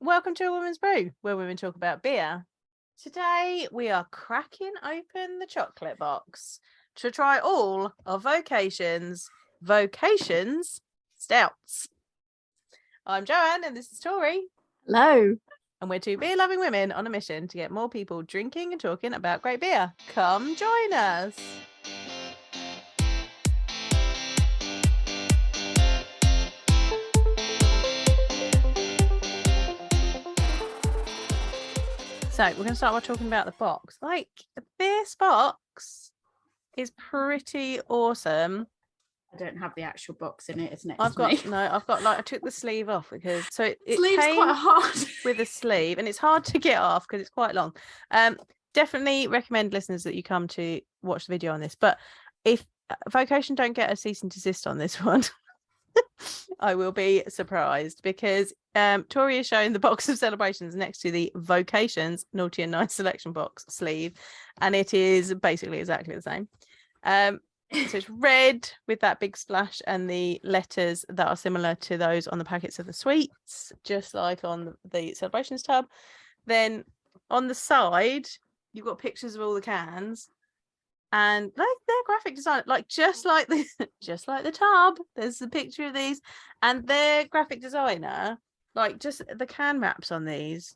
Welcome to A Woman's Brew, where women talk about beer. Today we are cracking open the chocolate box to try all of Vocations stouts. I'm Joanne and this is Tori. Hello. And we're two beer-loving women on a mission to get more people drinking and talking about great beer. Come join us. So we're going to start by talking about the box. Like, this box is pretty awesome. I don't have the actual box in it. It's next I've to me. got I took the sleeve off because it Sleeve's came quite hard with a sleeve and it's hard to get off because it's quite long. Definitely recommend listeners that you come to watch the video on this. But if Vocation don't get a cease and desist on this one, I will be surprised because Tori is showing the box of celebrations next to the Vocations Naughty and Nice selection box sleeve, and it is basically exactly the same. So it's red with that big splash and the letters that are similar to those on the packets of the sweets, just like on the celebrations tub. Then on the side, you've got pictures of all the cans. And like their graphic design, like just like the tub, there's a picture of these, and their graphic designer, like just the can wraps on these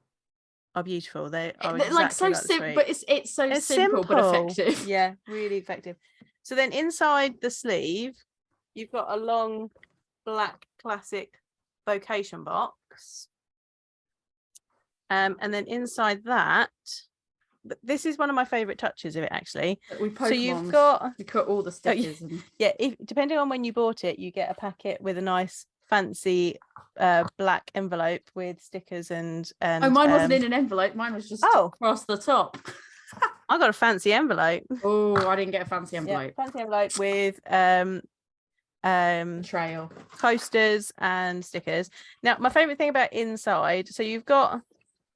are beautiful. They are exactly like so simple, but it's so simple but effective. Yeah, really effective. So then inside the sleeve, you've got a long black classic Vocation box, and then inside that. This is one of my favorite touches of it, actually. So you've got you cut all the stickers. Depending on when you bought it, you get a packet with a nice fancy black envelope with stickers and mine wasn't in an envelope. Mine was just across the top. I got a fancy envelope. Oh, I didn't get a fancy envelope. Yeah, fancy envelope with trail posters and stickers. Now, my favorite thing about inside, so you've got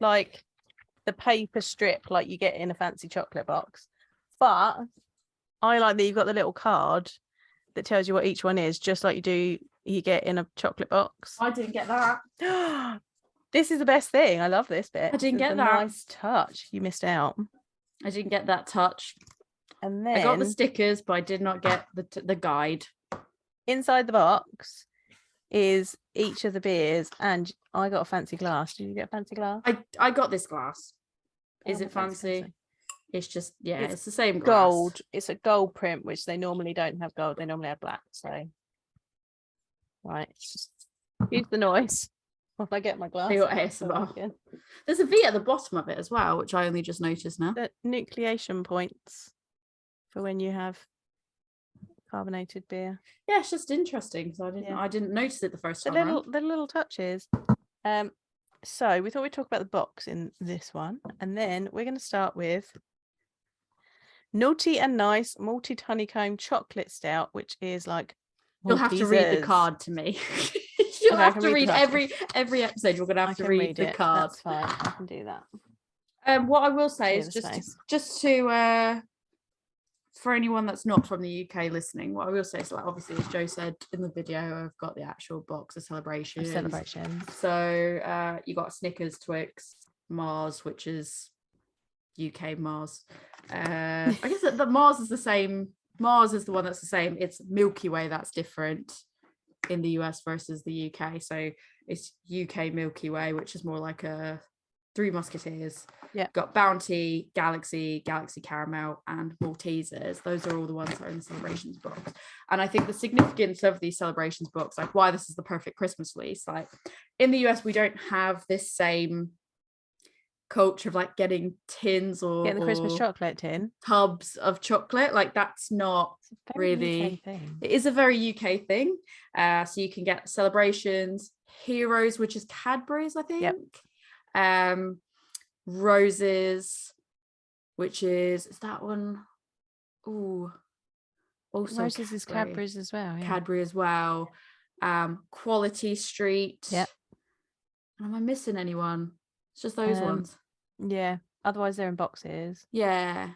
like the paper strip like you get in a fancy chocolate box, but I like that you've got the little card that tells you what each one is, just like you get in a chocolate box. I didn't get that. This is the best thing. I love this bit. I didn't get that. Nice touch. You missed out. I didn't get that touch. And then I got the stickers, but I did not get the guide. Inside the box is each of the beers, and I got a fancy glass. Did you get a fancy glass? I got this glass. Is it fancy? It's just it's the same glass. Gold. It's a gold print, which they normally don't have gold. They normally have black. So right, use the noise while I get my glass. ASMR. There's a V at the bottom of it as well, which I only just noticed now. The nucleation points for when you have carbonated beer. Yeah, it's just interesting because I didn't notice it the first time. The little touches. So we thought we'd talk about the box in this one, and then we're going to start with Naughty and Nice Malted Honeycomb Chocolate Stout, which is like you'll have to read the card to me. You'll have to read every episode. You're going to have to read the card. That's fine. I can do that. What I will say is just to for anyone that's not from the UK listening, what I will say is, like, obviously, as Joe said in the video, I've got the actual box of celebrations. So you got Snickers, Twix, Mars, which is UK Mars. I guess the Mars is the same. Mars is the one that's the same. It's Milky Way that's different in the US versus the UK. So it's UK Milky Way, which is more like a Three Musketeers. Yeah. Got Bounty, Galaxy Caramel, and Maltesers. Those are all the ones that are in the celebrations box. And I think the significance of these celebrations box, like why this is the perfect Christmas release, like in the US, we don't have this same culture of like getting tins or the Christmas chocolate tin tubs of chocolate. Like that's not really it is a very UK thing. So you can get celebrations, Heroes, which is Cadbury's, I think. Yep. Roses, which is that one? Ooh, also Roses is Cadbury's as well. Yeah. Cadbury as well. Quality Street. Yep. Am I missing anyone? It's just those ones. Yeah. Otherwise, they're in boxes. Yeah.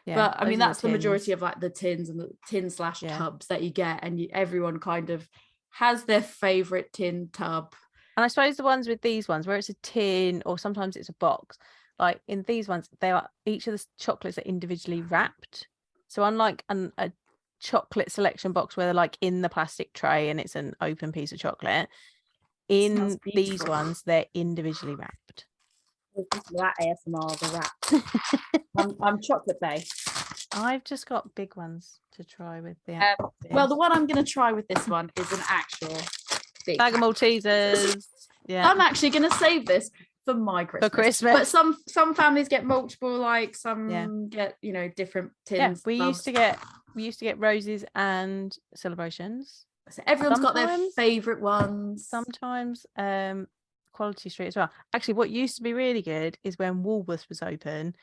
But I mean, that's the majority of like the tins and the tin/tubs that you get, and everyone kind of has their favorite tin tub. And I suppose the ones with these ones where it's a tin or sometimes it's a box, like in these ones, each of the chocolates are individually wrapped. So unlike a chocolate selection box where they're like in the plastic tray and it's an open piece of chocolate, in these ones they're individually wrapped. That ASMR, the wrap. I'm chocolate based. I've just got big ones to try with the well, the one I'm going to try with this one is an actual big bag of Maltesers. Yeah, I'm actually going to save this for my Christmas. For Christmas. But some families get multiple, like some get, you know, different tins. Yeah, we used to get roses and celebrations. So everyone's got their favorite ones. Sometimes Quality Street as well. Actually, what used to be really good is when Woolworths was open,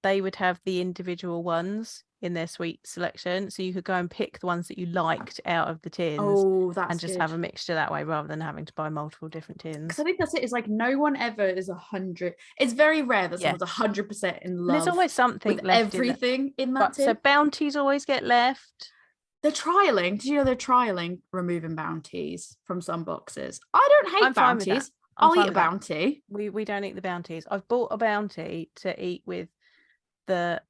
they would have the individual ones in their sweet selection, so you could go and pick the ones that you liked out of the tins. Oh, that's and just good. have a mixture that way rather than having to buy multiple different tins. Because I think that's it. It's like no one ever is 100. It's very rare that someone's 100% in love. There's always something with left everything in that tin. So bounties always get left. They're trialing. Did you know they're trialing removing bounties from some boxes? I don't hate bounties. I'll eat a bounty. We don't eat the bounties. I've bought a bounty to eat with the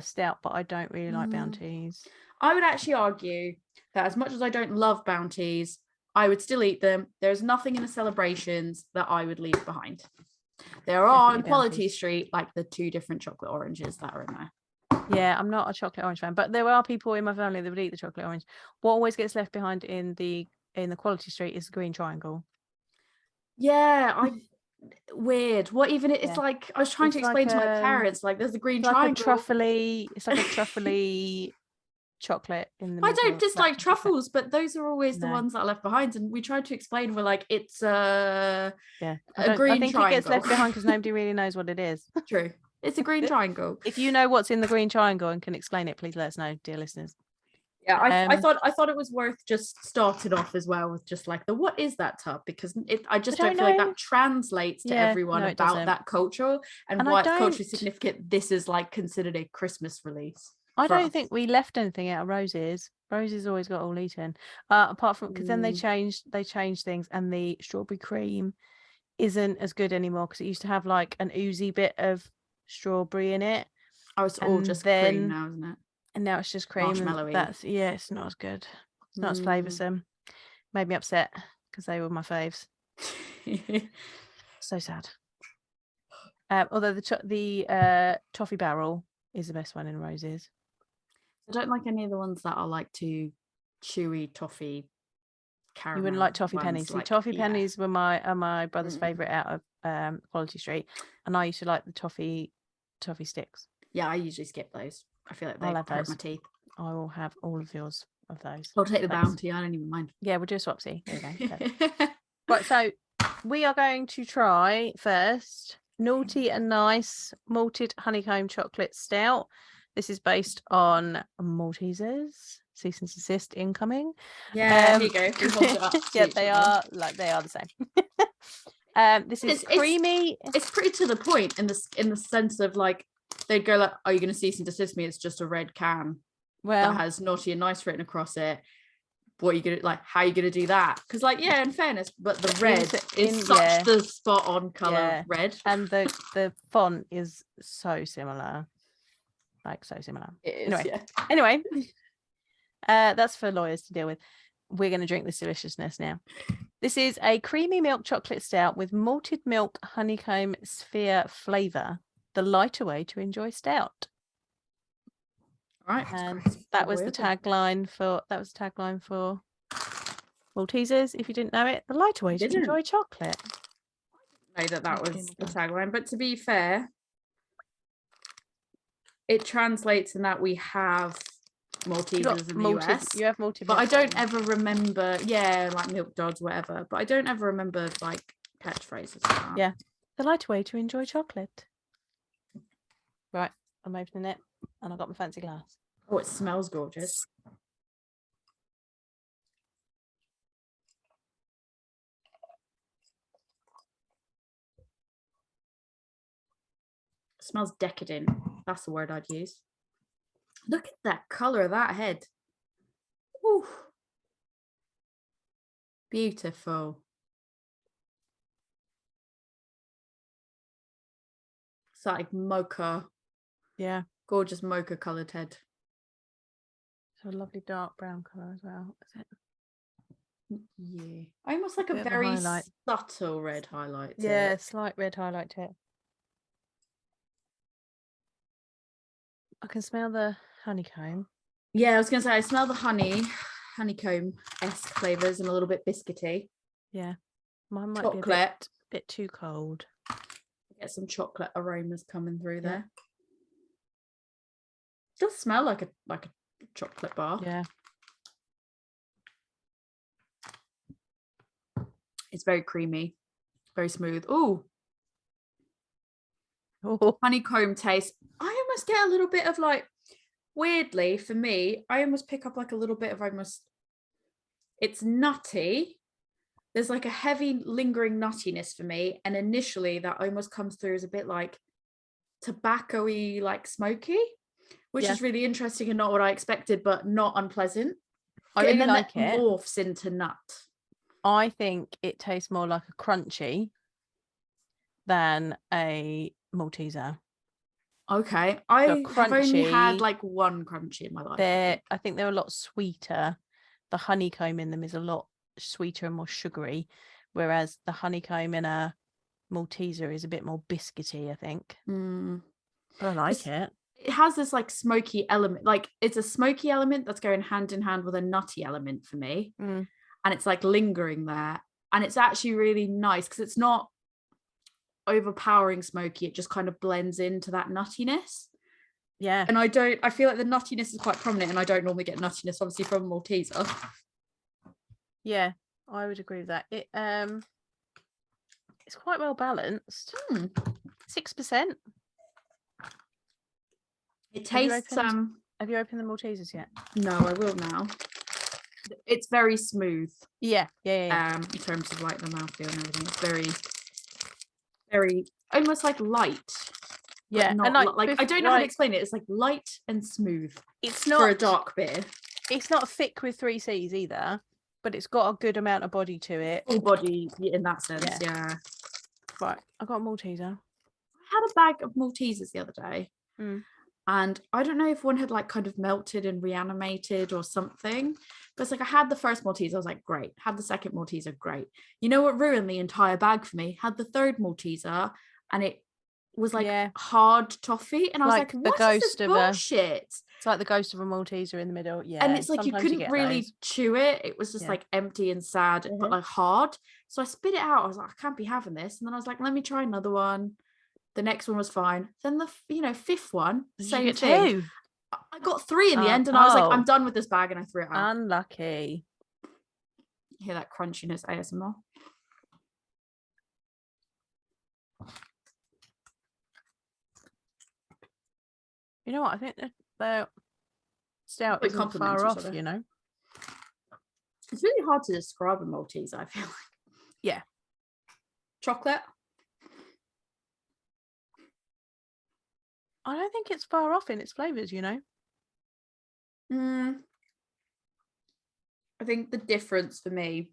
stout, but I don't really like bounties. I would actually argue that as much as I don't love bounties, I would still eat them. There's nothing in the celebrations that I would leave behind. There are on Quality Street, like the 2 different chocolate oranges that are in there. Yeah, I'm not a chocolate orange fan, but there are people in my family that would eat the chocolate orange. What always gets left behind in the Quality Street is the green triangle. Yeah, weird. What even it's like I was trying to explain to my parents, like there's the green triangle. It's like a truffly chocolate in the middle. I don't dislike truffles, but those are always the ones that are left behind. And we tried to explain, we're like, it's a green triangle. I think it gets left behind because nobody really knows what it is. True. It's a green triangle. If you know what's in the green triangle and can explain it, please let us know, dear listeners. Yeah, I thought it was worth just starting off as well with just like what is that tub, because I just don't feel like that translates to everyone about that culture and why it's culturally significant. This is like considered a Christmas release. I don't think we left anything out of Roses. Roses always got all eaten, apart from because then they changed things, and the strawberry cream isn't as good anymore because it used to have like an oozy bit of strawberry in it. Oh, it's all just cream now, isn't it? And now it's just cream. Marshmallowy. It's not as good. It's not as flavoursome. Made me upset because they were my faves. So sad. Although the toffee barrel is the best one in Roses. I don't like any of the ones that are like too chewy toffee caramel. You wouldn't like toffee pennies. Like, toffee pennies were my brother's favourite out of Quality Street, and I used to like the toffee sticks. Yeah, I usually skip those. I feel like they hurt my teeth. I will have all of yours of those. I'll take the bounty. I don't even mind. Yeah, we'll do a swapsy. There you go. Right, so we are going to try first Naughty and Nice malted honeycomb chocolate stout. This is based on Maltesers. Cease and desist incoming. Yeah, here you go. We hold it up yeah, they are the same. This is creamy. It's pretty to the point in the sense of like they'd go like, "Are you going to cease and desist me?" It's just a red can that has Naughty and Nice written across it. What are you gonna like? How are you gonna do that? Because like, yeah, in fairness, but the red is such the spot on color red, and the font is so similar. Like so similar. It is, anyway, that's for lawyers to deal with. We're going to drink this deliciousness now. This is a creamy milk chocolate stout with malted milk honeycomb sphere flavour. The lighter way to enjoy stout. Right, and that was the tagline for Maltesers. If you didn't know it, the lighter way to enjoy chocolate. I didn't know that was the tagline, but to be fair, it translates in that we have Maltesers in the US. You have malted, but I don't ever remember. Yeah, like milk duds, whatever. But I don't ever remember like catchphrases. Like that. Yeah, the lighter way to enjoy chocolate. Right, I'm opening it, and I've got my fancy glass. Oh, it smells gorgeous. It smells decadent. That's the word I'd use. Look at that colour of that head. Ooh. Beautiful. It's like mocha. Yeah. Gorgeous mocha coloured head. So a lovely dark brown colour as well. Is it? Yeah. Almost like a Bit of a very highlight. subtle red highlight. Yeah, slight red highlight to it. I can smell the honeycomb. Yeah, I was going to say, I smell the honeycomb-esque flavours and a little bit biscuity. Yeah. Mine might chocolate. be a bit too cold. Get some chocolate aromas coming through there. It does smell like a chocolate bar. Yeah. It's very creamy, very smooth. Ooh. Oh. Honeycomb taste. I almost get a little bit of like, weirdly for me, I almost pick up like a little bit of it's nutty. There's like a heavy lingering nuttiness for me. And initially that almost comes through as a bit like tobacco-y, like smoky, which is really interesting and not what I expected, but not unpleasant. I really like it. Morphs into nut. I think it tastes more like a crunchy than a Malteser. Okay. I've only had like one crunchy in my life. I think they're a lot sweeter. The honeycomb in them is a lot sweeter and more sugary, whereas the honeycomb in a Malteser is a bit more biscuity, I think. But I like it. It has this like smoky element, like it's a smoky element that's going hand in hand with a nutty element for me. And it's like lingering there. And it's actually really nice because it's not overpowering smoky. It just kind of blends into that nuttiness. Yeah. And I feel like the nuttiness is quite prominent, and I don't normally get nuttiness, obviously, from a Malteser. Yeah, I would agree with that. It's quite well balanced. 6%. It tastes. Have you opened the Maltesers yet? No, I will now. It's very smooth. Yeah. In terms of like the mouthfeel and everything, it's very, very almost like light. Yeah, not, and like I don't know how to explain it. It's like light and smooth. It's not for a dark beer. It's not thick with 3 C's either, but it's got a good amount of body to it. Full body in that sense, yeah. Right, I got a Malteser. I had a bag of Maltesers the other day, and I don't know if one had like kind of melted and reanimated or something. But it's like I had the first Malteser, I was like, great. Had the second Malteser, great. You know what ruined the entire bag for me? Had the third Malteser, and it was like hard toffee, and I was like, what is this bullshit? It's like the ghost of a Malteser in the middle. Yeah, and it's like you couldn't really chew it. It was just like empty and sad, but like hard. So I spit it out. I was like, I can't be having this. And then I was like, let me try another one. The next one was fine. Then the fifth one, same thing. 2? I got 3 in the end, and I was like, I'm done with this bag, and I threw it out. Unlucky. You hear that crunchiness ASMR? You know what? I think the stout isn't far off, you know? It's really hard to describe a Malteser, I feel like. Yeah. Chocolate? I don't think it's far off in its flavours, you know? I think the difference for me,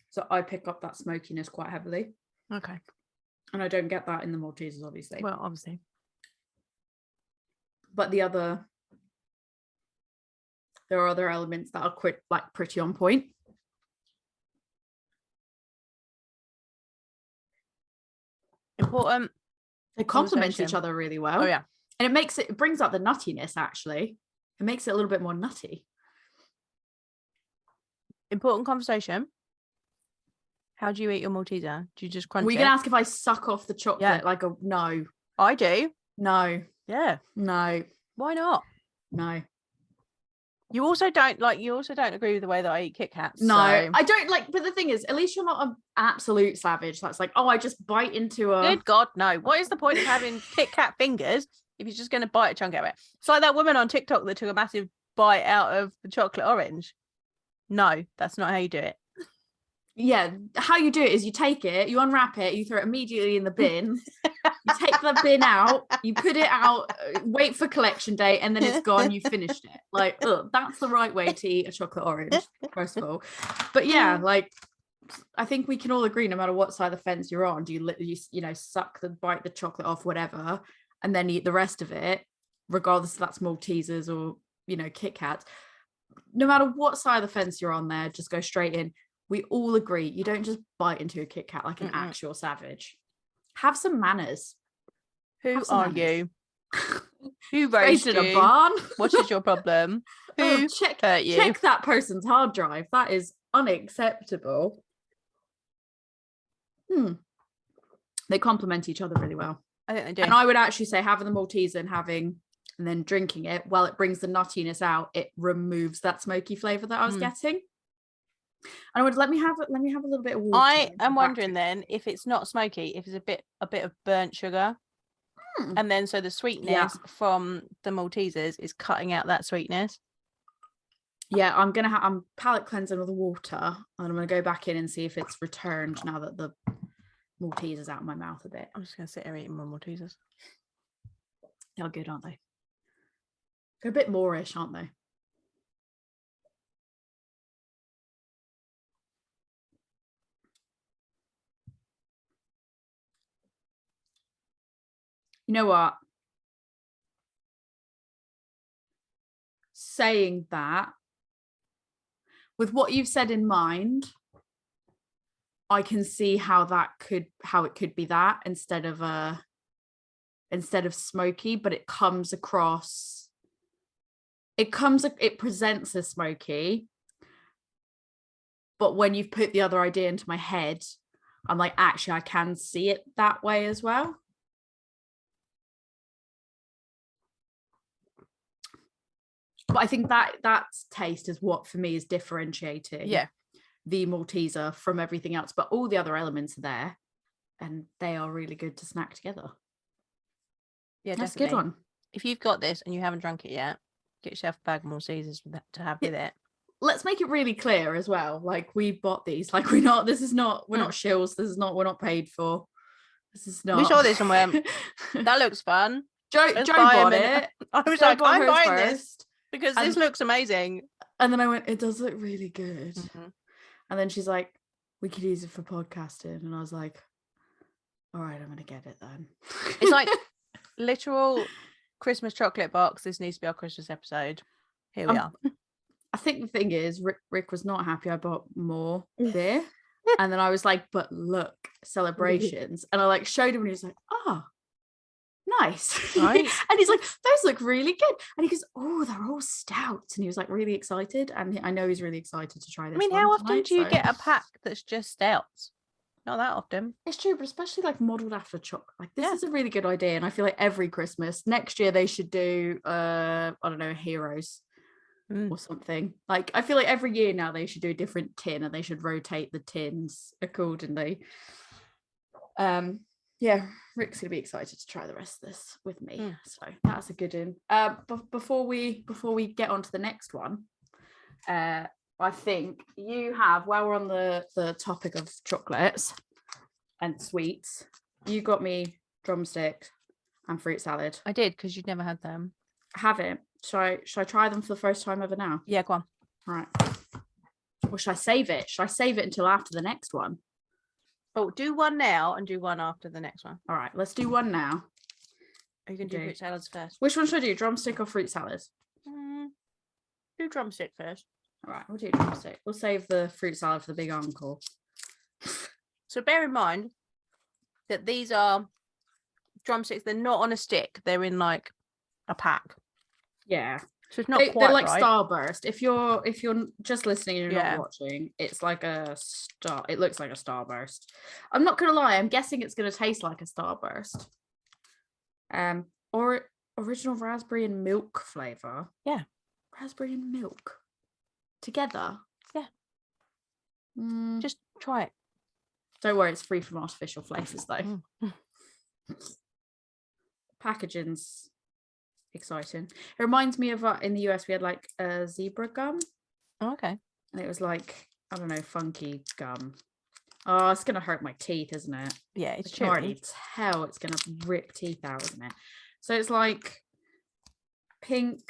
so I pick up that smokiness quite heavily. Okay. And I don't get that in the Maltesers, obviously. Well, obviously. But there are other elements that are quite like pretty on point. Important. They complement each other really well. Oh yeah. And it brings out the nuttiness, actually. It makes it a little bit more nutty. Important conversation. How do you eat your Malteser? Do you just crunch it? Were you going to ask if I suck off the chocolate? Yeah. No. I do. No. Yeah. No. Why not? No. You also don't agree with the way that I eat Kit Kats. No, so. I don't like, but the thing is, at least you're not an absolute savage. That's like, oh, I just bite into a... Good God, no. What is the point of having Kit Kat fingers if you're just going to bite a chunk out of it? It's like that woman on TikTok that took a massive bite out of the chocolate orange. No, that's not how you do it. Yeah, how you do it is you take it, you unwrap it, you throw it immediately in the bin. You take the bin out, you put it out, wait for collection day, and then it's gone. You finished it. Like, that's the right way to eat a chocolate orange, first of all. But yeah, like, I think we can all agree, no matter what side of the fence you're on, do you know, bite the chocolate off, whatever, and then eat the rest of it, regardless if that's Maltesers or, you know, Kit Kats. No matter what side of the fence you're on there, just go straight in. We all agree, you don't just bite into a Kit Kat like an actual savage. Have some manners. Who are you? Who raised you? A barn? What is your problem? Who hurt you? Check that person's hard drive. That is unacceptable. They complement each other really well. I think they do. And I would actually say having the Malteser and then drinking it, while it brings the nuttiness out, it removes that smoky flavor that I was getting. And I would let me have a little bit of water. I am wondering then if it's not smoky, if it's a bit of burnt sugar. And then so the sweetness from the Maltesers is cutting out that sweetness. Yeah, I'm palate cleansing with the water, and I'm gonna go back in and see if it's returned now that the Malteser's out of my mouth a bit. I'm just gonna sit here eating my Maltesers. They're good, aren't they? They're a bit Moorish, aren't they? You know what? Saying that, with what you've said in mind, I can see how it could be that instead of smoky, but it presents as smoky. But when you've put the other idea into my head, I'm like, actually, I can see it that way as well. But I think that taste is what for me is differentiating the Malteser from everything else. But all the other elements are there, and they are really good to snack together. Yeah, that's definitely. A good one. If you've got this and you haven't drunk it yet, get yourself a bag of Maltesers to have with it. Let's make it really clear as well. Like, we bought these. Like, we're not shills. We're not paid for. This is not. We saw this and went, that looks fun. Joe bought it. I was like, I'm buying this because this looks amazing. And then I went, it does look really good. And then she's like, we could use it for podcasting. And I was like, all right, I'm going to get it then. It's like literal Christmas chocolate box. This needs to be our Christmas episode. Here we are. I think the thing is, Rick was not happy I bought more beer. And then I was like, but look, celebrations. And I like showed him and he was like, oh, nice. Right. And he's like, those look really good. And he goes, oh, they're all stouts. And he was like really excited. And I know he's really excited to try this. I mean, how often do you get a pack that's just stouts? Not that often. It's true, but especially like modeled after chocolate. Like, this is a really good idea. And I feel like every Christmas next year they should do I don't know, Heroes or something. Like, I feel like every year now they should do a different tin and they should rotate the tins accordingly. Yeah, Rick's gonna be excited to try the rest of this with me. So that's a good one. But before we get on to the next one, I think you have, while we're on the topic of chocolates and sweets, you got me drumsticks and fruit salad. I did, because you'd never had them. I haven't. Should I try them for the first time ever now? Yeah, go on. All right. Or should I save it? Should I save it until after the next one? Oh, do one now and do one after the next one. All right, let's do one now. Are you going to do fruit salads first? Which one should I do? Drumstick or fruit salad? Do drumstick first. All right, we'll do drumstick. We'll save the fruit salad for the big uncle. So bear in mind that these are drumsticks. They're not on a stick. They're in like a pack. Yeah. So it's not quite they're like right. Starburst. If you're just listening and you're not watching, it's like a star. It looks like a Starburst. I'm not gonna lie. I'm guessing it's gonna taste like a Starburst. Or original raspberry and milk flavor. Yeah. Raspberry and milk together. Yeah. Just try it. Don't worry, it's free from artificial flavors though. Packaging's exciting. It reminds me of in the US we had like a zebra gum. Oh, okay. And it was like, I don't know, funky gum. Oh, it's gonna hurt my teeth, isn't it? Yeah, it's I can already tell it's gonna rip teeth out, isn't it? So it's like pink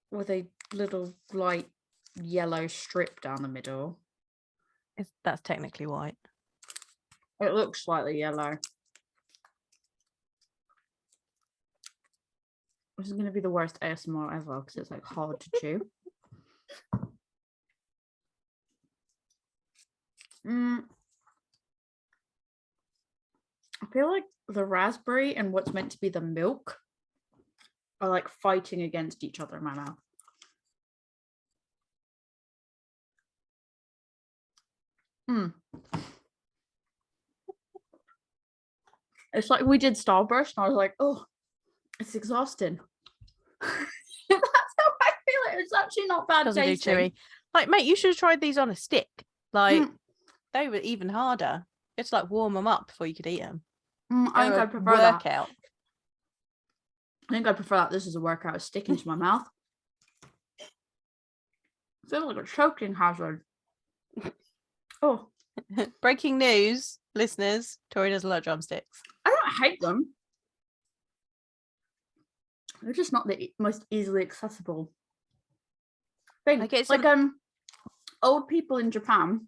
with a little light yellow strip down the middle. That's technically white. It looks slightly yellow. This is going to be the worst ASMR ever because it's like hard to chew. I feel like the raspberry and what's meant to be the milk are like fighting against each other in my mouth. It's like we did Starburst and I was like, oh, it's exhausting. That's how I feel it. It's actually not bad Doesn't tasting. do chewy. Like, mate, you should have tried these on a stick. Like, they were even harder. You had to like warm them up before you could eat them. I think I prefer that. Workout. I think I prefer that. This is a workout. It's sticking to my mouth. I feel like a choking hazard. Oh. Breaking news, listeners. Tori does a lot of drumsticks. I don't hate them. They're just not the most easily accessible thing. Like old people in Japan,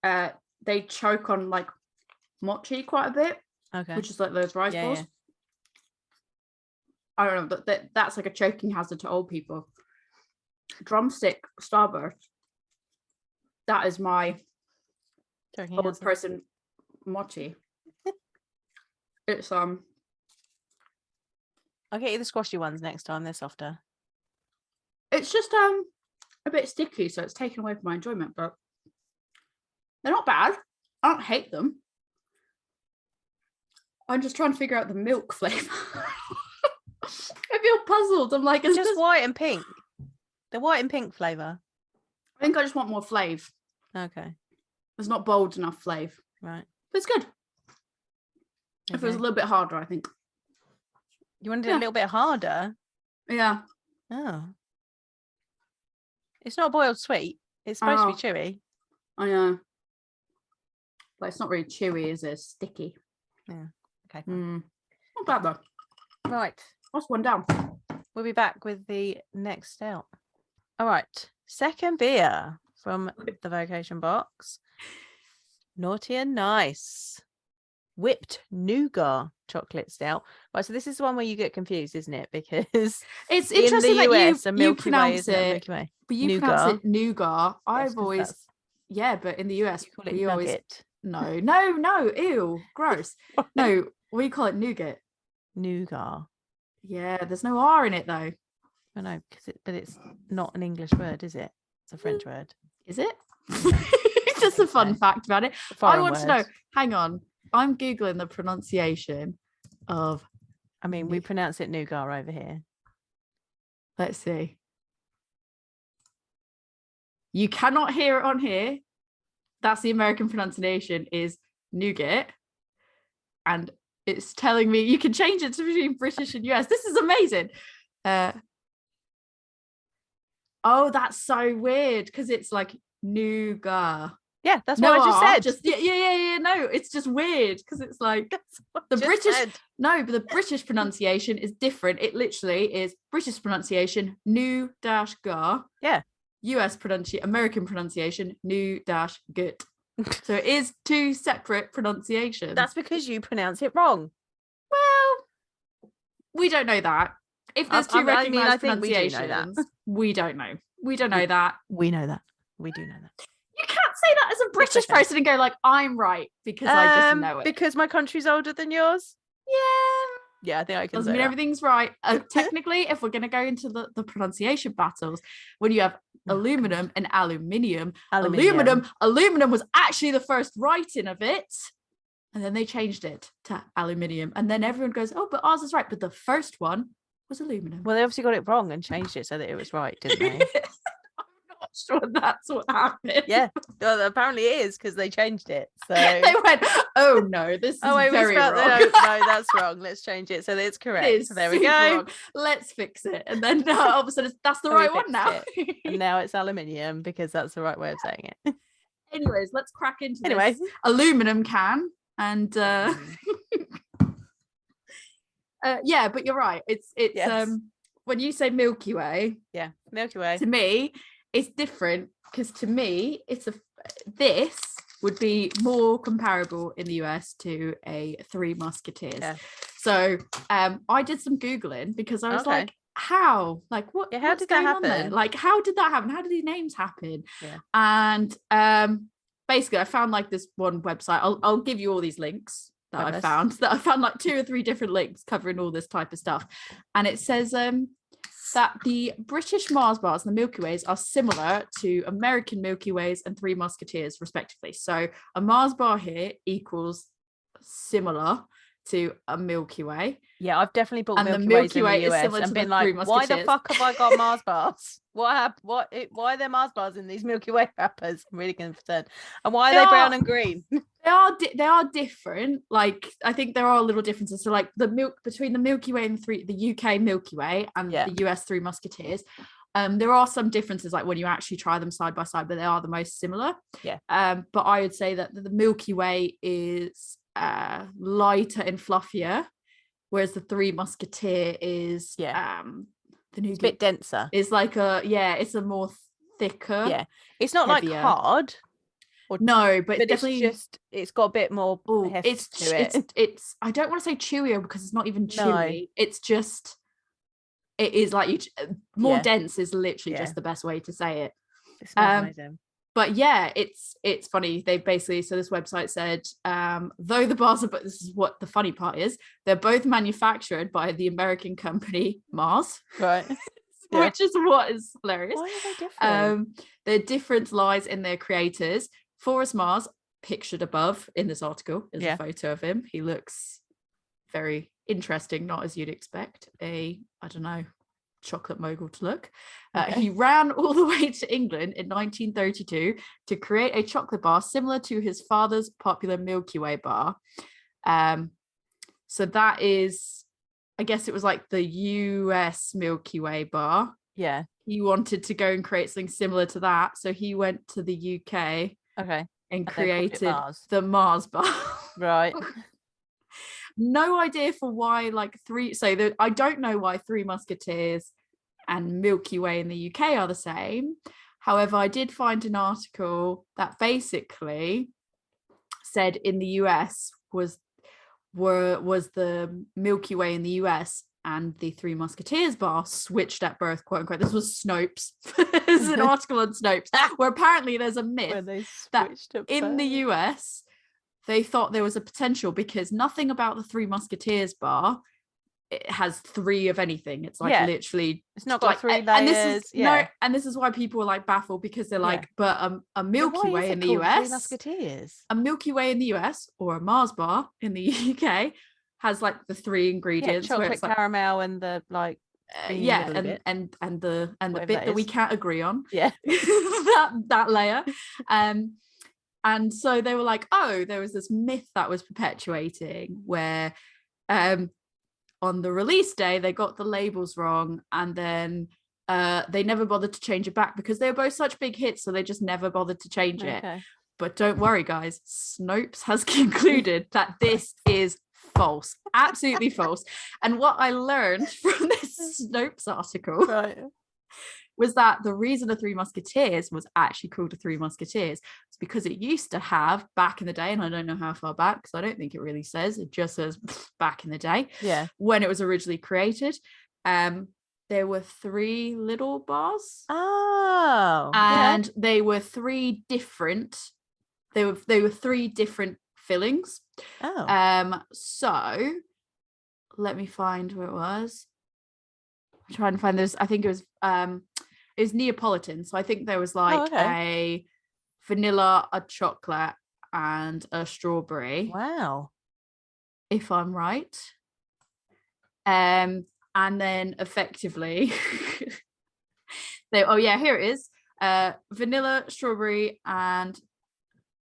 they choke on like mochi quite a bit. Okay. Which is like those rice balls. Yeah. I don't know, but that's like a choking hazard to old people. Drumstick Starburst. That is my old person mochi. It's I'll get you the squashy ones next time. They're softer. It's just a bit sticky, so it's taken away from my enjoyment, but they're not bad. I don't hate them. I'm just trying to figure out the milk flavor. I feel puzzled. I'm like, it's just white and pink. The white and pink flavor. I think I just want more flavor. Okay. It's not bold enough flavor. Right. But it's good. Okay. If it was a little bit harder, I think. You wanted it a little bit harder? Yeah. Oh. It's not boiled sweet. It's supposed to be chewy. I know. But it's not really chewy, is it? It's sticky. Yeah. Okay. Not bad though. Right. That's one down. We'll be back with the next stout. All right. Second beer from the Vocation box. Naughty and Nice. Whipped nougat chocolate stout. Right, so this is the one where you get confused, isn't it? Because it's interesting that US, you pronounce it, but you pronounce it nougat. I've always, but in the US you call it we nugget. always no, ew, gross. No, we call it nougat. Nougat. Yeah, there's no R in it though. I know, but it's not an English word, is it? It's a French word. Is it? Just a fun fact about it. I want to know. Hang on. I'm Googling the pronunciation of... I mean, we pronounce it nougat over here. Let's see. You cannot hear it on here. That's the American pronunciation is nougat. And it's telling me you can change it to between British and US. This is amazing. Oh, that's so weird because it's like nougat. Yeah, that's what I just said. Yeah. No, it's just weird because it's like the British. No, but the British pronunciation is different. It literally is British pronunciation new-gar. Yeah. US American pronunciation new-gut. So it is two separate pronunciations. That's because you pronounce it wrong. Well, we don't know that. If there's two recognized pronunciations, we don't know. We don't know that. We know that. We do know that. You can't say that as a British person and go like, I'm right because I just know it. Because my country's older than yours? Yeah, I think I can Doesn't mean everything's right. Technically, if we're going to go into the pronunciation battles, when you have aluminum and aluminium, aluminum was actually the first writing of it. And then they changed it to aluminium. And then everyone goes, oh, but ours is right. But the first one was aluminum. Well, they obviously got it wrong and changed it so that it was right, didn't they? Sure that's what happened. Yeah, well, apparently it is because they changed it. So they went, oh no, this is very wrong. No, that's wrong. Let's change it so that it's correct. So there we go. Wrong. Let's fix it. And then all of a sudden that's the right one now. And now it's aluminium because that's the right way of saying it. Anyways, let's crack into this aluminum can. And yeah, but you're right. It's when you say Milky Way. Yeah, Milky Way. To me, it's different because to me, it's this would be more comparable in the US to a Three Musketeers. Yeah. So I did some Googling because I was like, how? Like, what? Yeah, how what's did that going on there? happen? Like, how did that happen? How did these names happen? Yeah. And basically, I found like this one website. I'll give you all these links that I found. That I found like 2 or 3 different links covering all this type of stuff, and it says that the British Mars bars and the Milky Ways are similar to American Milky Ways and Three Musketeers, respectively. So a Mars bar here equals similar to a Milky Way. Yeah, I've definitely bought and Milky, the Milky Ways Way in the US is similar and to been the like, Three Musketeers. why the fuck have I got Mars bars? Why are there Mars bars in these Milky Way wrappers? I'm really concerned. And why are they brown and green? They are different. Like, I think there are little differences. So like between the Milky Way and the UK Milky Way and the US Three Musketeers, there are some differences, like when you actually try them side by side, but they are the most similar. Yeah. But I would say that the Milky Way is lighter and fluffier, whereas the Three Musketeer is the new, it's a bit denser. It's like it's a more thicker. Yeah, it's not heavier. Like hard. No, but definitely it's got a bit more heft to it. It's I don't want to say chewier because it's not even chewy. No. It's just it is like more dense is literally just the best way to say it. It smells amazing. But yeah, it's funny. They basically, so this website said, though the bars are, but this is what the funny part is, they're both manufactured by the American company Mars. Right. Which is what is hilarious. Why are they different? Their difference lies in their creators. Forrest Mars, pictured above in this article, is a photo of him. He looks very interesting, not as you'd expect I don't know, chocolate mogul to look. He ran all the way to England in 1932 to create a chocolate bar similar to his father's popular Milky Way bar. So that is, I guess it was like the US Milky Way bar. Yeah. He wanted to go and create something similar to that. So he went to the UK and created the Mars bar. Right. No idea for why I don't know why Three Musketeers and Milky Way in the UK are the same. However, I did find an article that basically said in the US was the Milky Way in the US and the Three Musketeers bar switched at birth, quote unquote. This was Snopes. There's an article on Snopes where apparently there's a myth that in the US they thought there was a potential because nothing about the Three Musketeers bar it has 3 of anything. It's like literally it's not got like 3 layers. And this is why people are like baffled because they're like, but a Milky Way in the US, Three Musketeers? A Milky Way in the US or a Mars bar in the UK has like the 3 ingredients. Chocolate, caramel, and the like. And the bit that we can't agree on. Yeah. that layer. And so they were like, oh, there was this myth that was perpetuating where on the release day, they got the labels wrong and then they never bothered to change it back because they were both such big hits. So they just never bothered to change it. But don't worry, guys. Snopes has concluded that this is false. Absolutely false. And what I learned from this Snopes article was that the reason the Three Musketeers was actually called the Three Musketeers is because it used to have back in the day, and I don't know how far back because I don't think it really says, it just says back in the day, when it was originally created, there were 3 little bars. And they were 3 different fillings. So let me find where it was. I'm trying to find this. I think it was Neapolitan. So I think there was like a vanilla, a chocolate, and a strawberry. Wow. If I'm right. And then effectively here it is. Vanilla, strawberry, and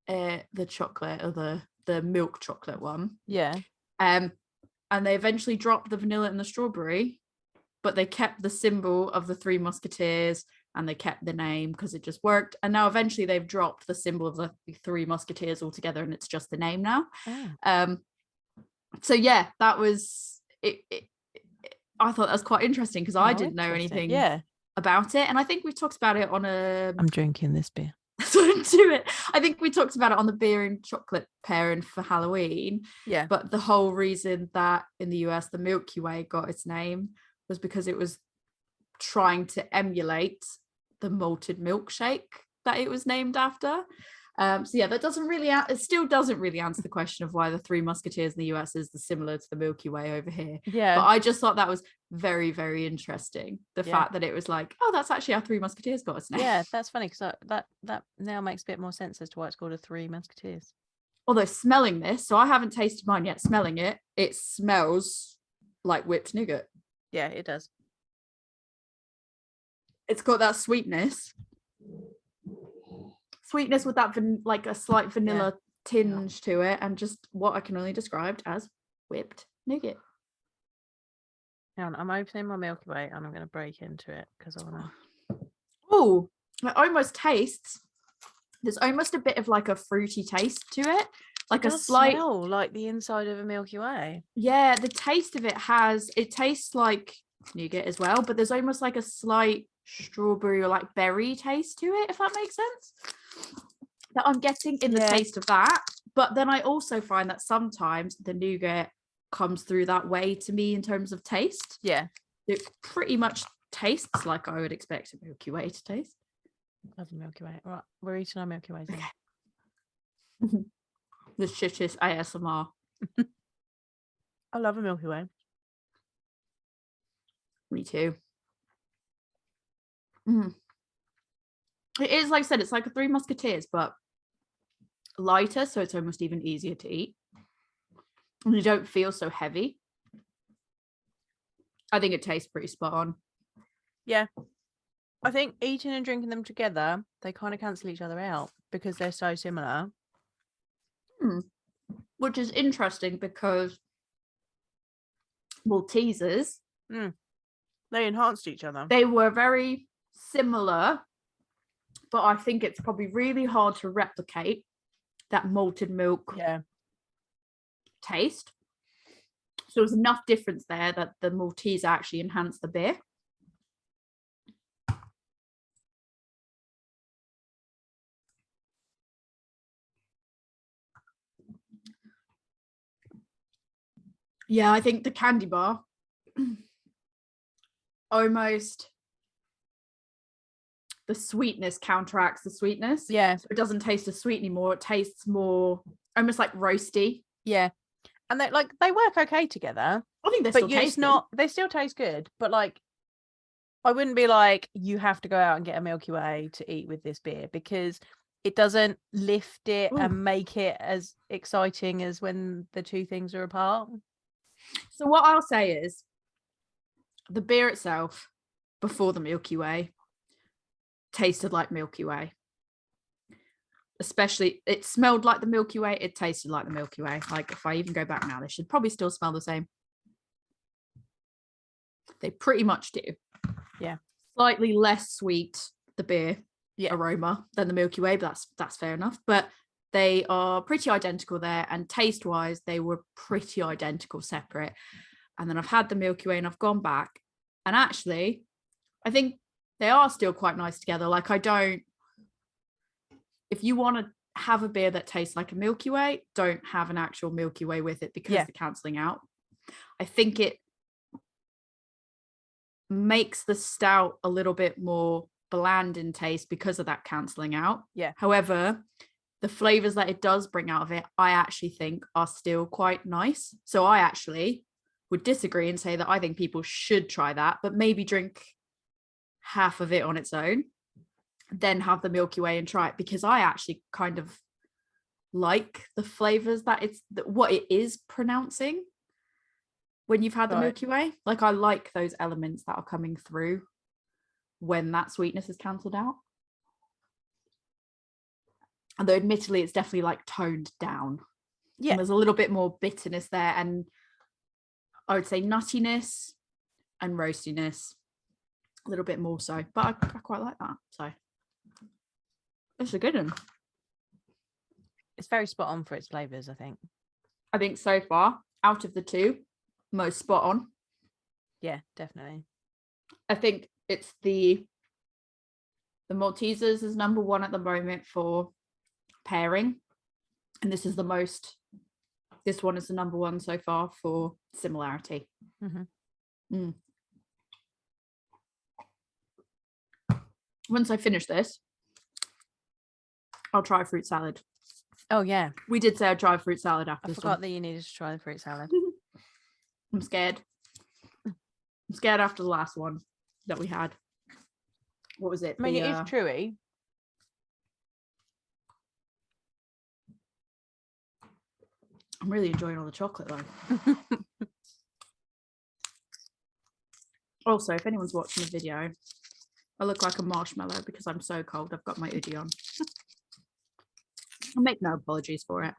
the chocolate, or the milk chocolate one. And they eventually dropped the vanilla and the strawberry, but they kept the symbol of the Three Musketeers and they kept the name because it just worked. And now eventually they've dropped the symbol of the Three Musketeers altogether and it's just the name now. So yeah, that was it. I thought that was quite interesting because I didn't know anything about it. And I think we've talked about it on a... I'm drinking this beer. sort of do it. I think we talked about it on the beer and chocolate pairing for Halloween. Yeah. But the whole reason that in the US the Milky Way got its name was because it was trying to emulate the malted milkshake that it was named after. So yeah, that doesn't really it still doesn't really answer the question of why the Three Musketeers in the US is similar to the Milky Way over here. Yeah. But I just thought that was very, very interesting. The fact that it was like, oh, that's actually how Three Musketeers got its name. Yeah, that's funny because that now makes a bit more sense as to why it's called a Three Musketeers. Although smelling this, so I haven't tasted mine yet. Smelling it, it smells like whipped nougat. Yeah, it does. It's got that sweetness with that like a slight vanilla tinge to it, and just what I can only describe as whipped nougat. Hang on, I'm opening my Milky Way and I'm going to break into it because I want to. Oh, it almost tastes. There's almost a bit of like a fruity taste to it, like a slight smell like the inside of a Milky Way. Yeah, the taste of it tastes like nougat as well, but there's almost like a slight strawberry or like berry taste to it, if that makes sense, that I'm getting in the taste of that. But then I also find that sometimes the nougat comes through that way to me in terms of taste. Yeah, it pretty much tastes like I would expect a Milky Way to taste. Love the Milky Way. Right, we're eating our Milky Ways. Okay. The shittest ASMR. I love a Milky Way. Me too. It is, like I said, it's like a Three Musketeers, but lighter, so it's almost even easier to eat. And you don't feel so heavy. I think it tastes pretty spot on. Yeah. I think eating and drinking them together, they kind of cancel each other out because they're so similar. Which is interesting because Maltesers, they enhanced each other. They were very similar, but I think it's probably really hard to replicate that malted milk taste. So there's enough difference there that the Maltese actually enhanced the beer. Yeah, I think the candy bar almost, the sweetness counteracts the sweetness. Yeah. So it doesn't taste as sweet anymore. It tastes more almost like roasty. Yeah. And they work okay together. I think they still taste good. They still taste good, but like I wouldn't be like, you have to go out and get a Milky Way to eat with this beer, because it doesn't lift it and make it as exciting as when the two things are apart. So what I'll say is the beer itself before the Milky Way tasted like Milky Way. Especially, it smelled like the Milky Way. It tasted like the Milky Way. Like if I even go back now, they should probably still smell the same. They pretty much do. Yeah. Slightly less sweet, the beer aroma, than the Milky Way, but that's fair enough. But they are pretty identical there, and taste wise they were pretty identical separate. And then I've had the Milky Way and I've gone back, and actually I think they are still quite nice together. Like if you want to have a beer that tastes like a Milky Way, don't have an actual Milky Way with it, because they're cancelling out. I think it makes the stout a little bit more bland in taste because of that cancelling out. Yeah. However, the flavors that it does bring out of it, I actually think are still quite nice. So I actually would disagree and say that I think people should try that, but maybe drink half of it on its own, then have the Milky Way and try it, because I actually kind of like the flavors that what it is pronouncing when you've had the Milky Way. Like I like those elements that are coming through when that sweetness is cancelled out. Although admittedly it's definitely like toned down. Yeah. And there's a little bit more bitterness there, and I would say nuttiness and roastiness a little bit more so, but I quite like that. So it's a good one. It's very spot on for its flavors, I think. I think so far, out of the two, most spot on. Yeah, definitely. I think it's the The Maltesers is number 1 at the moment for pairing, and this one is the number 1 so far for similarity. Once I finish this, I'll try a fruit salad. Oh yeah, we did say I'd try a fruit salad after. I forgot that you needed to try the fruit salad. I'm scared. I'm scared after the last one that we had. What was it? I mean, it is chewy. I'm really enjoying all the chocolate though. Also, if anyone's watching the video, I look like a marshmallow because I'm so cold. I've got my hoodie on. I make no apologies for it.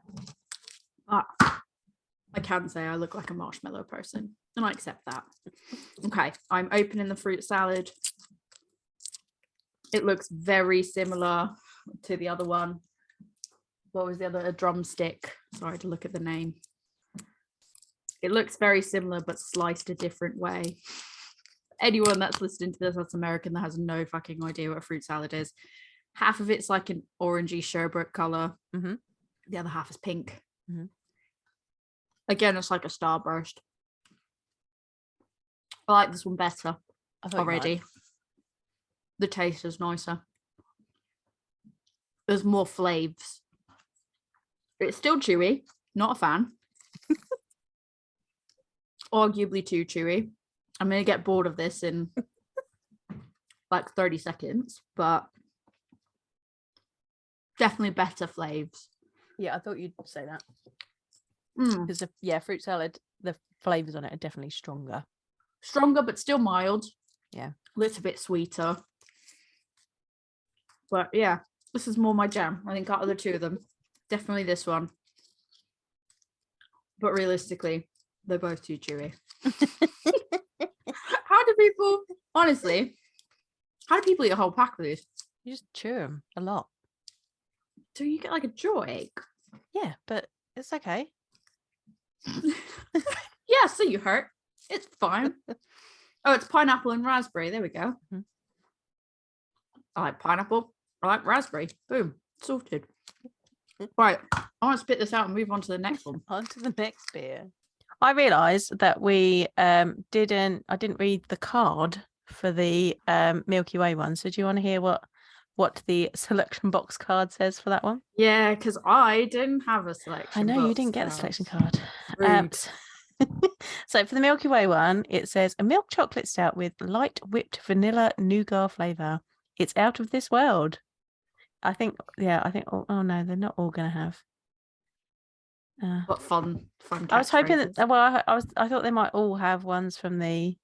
But I can say I look like a marshmallow person, and I accept that. Okay, I'm opening the fruit salad. It looks very similar to the other one. What was the other? A drumstick. Sorry to look at the name. It looks very similar, but sliced a different way. Anyone that's listening to this that's American that has no fucking idea what a fruit salad is. Half of it's like an orangey sherbet color. The other half is pink. Again, it's like a starburst. I like this one better already. The taste is nicer. There's more flavors. It's still chewy. Not a fan. Arguably too chewy. I'm going to get bored of this in like 30 seconds, but definitely better flavors. Yeah, I thought you'd say that. Because, fruit salad, the flavors on it are definitely stronger. Stronger, but still mild. Yeah. A little bit sweeter. But yeah, this is more my jam. I think out of the two of them, definitely this one. But realistically, they're both too chewy. How do people eat a whole pack of these? You just chew them a lot. So you get like a jaw ache? Yeah, but it's okay. Yeah, so you hurt. It's fine. Oh, it's pineapple and raspberry. There we go. I like pineapple. I like raspberry. Boom. Sorted. Right. I want to spit this out and move on to the next one. On to the next beer. I realised that I didn't read the card for the Milky Way one. So do you want to hear what the selection box card says for that one? Yeah, because I didn't have a selection. I know you didn't get a selection card. Rude. So for the Milky Way one, it says a milk chocolate stout with light whipped vanilla nougat flavour. It's out of this world. I think. Oh no, they're not all going to have. What fun! I was hoping that. Well, I thought they might all have ones from the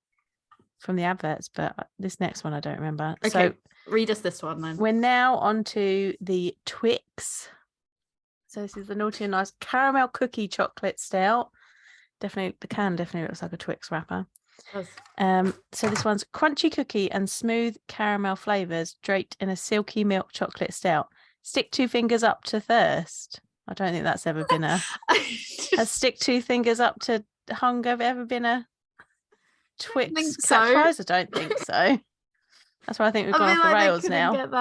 adverts, but this next one I don't remember. Okay, so read us this one then. We're now on to the Twix. So this is the Naughty and Nice caramel cookie chocolate stout. Definitely, the can definitely looks like a Twix wrapper. So this one's crunchy cookie and smooth caramel flavors draped in a silky milk chocolate stout. Stick 2 fingers up to thirst. I don't think that's ever been a stick 2 fingers up to hunger ever been a Twix catchphrase? I don't think so. That's why I think we've gone off the rails now. Get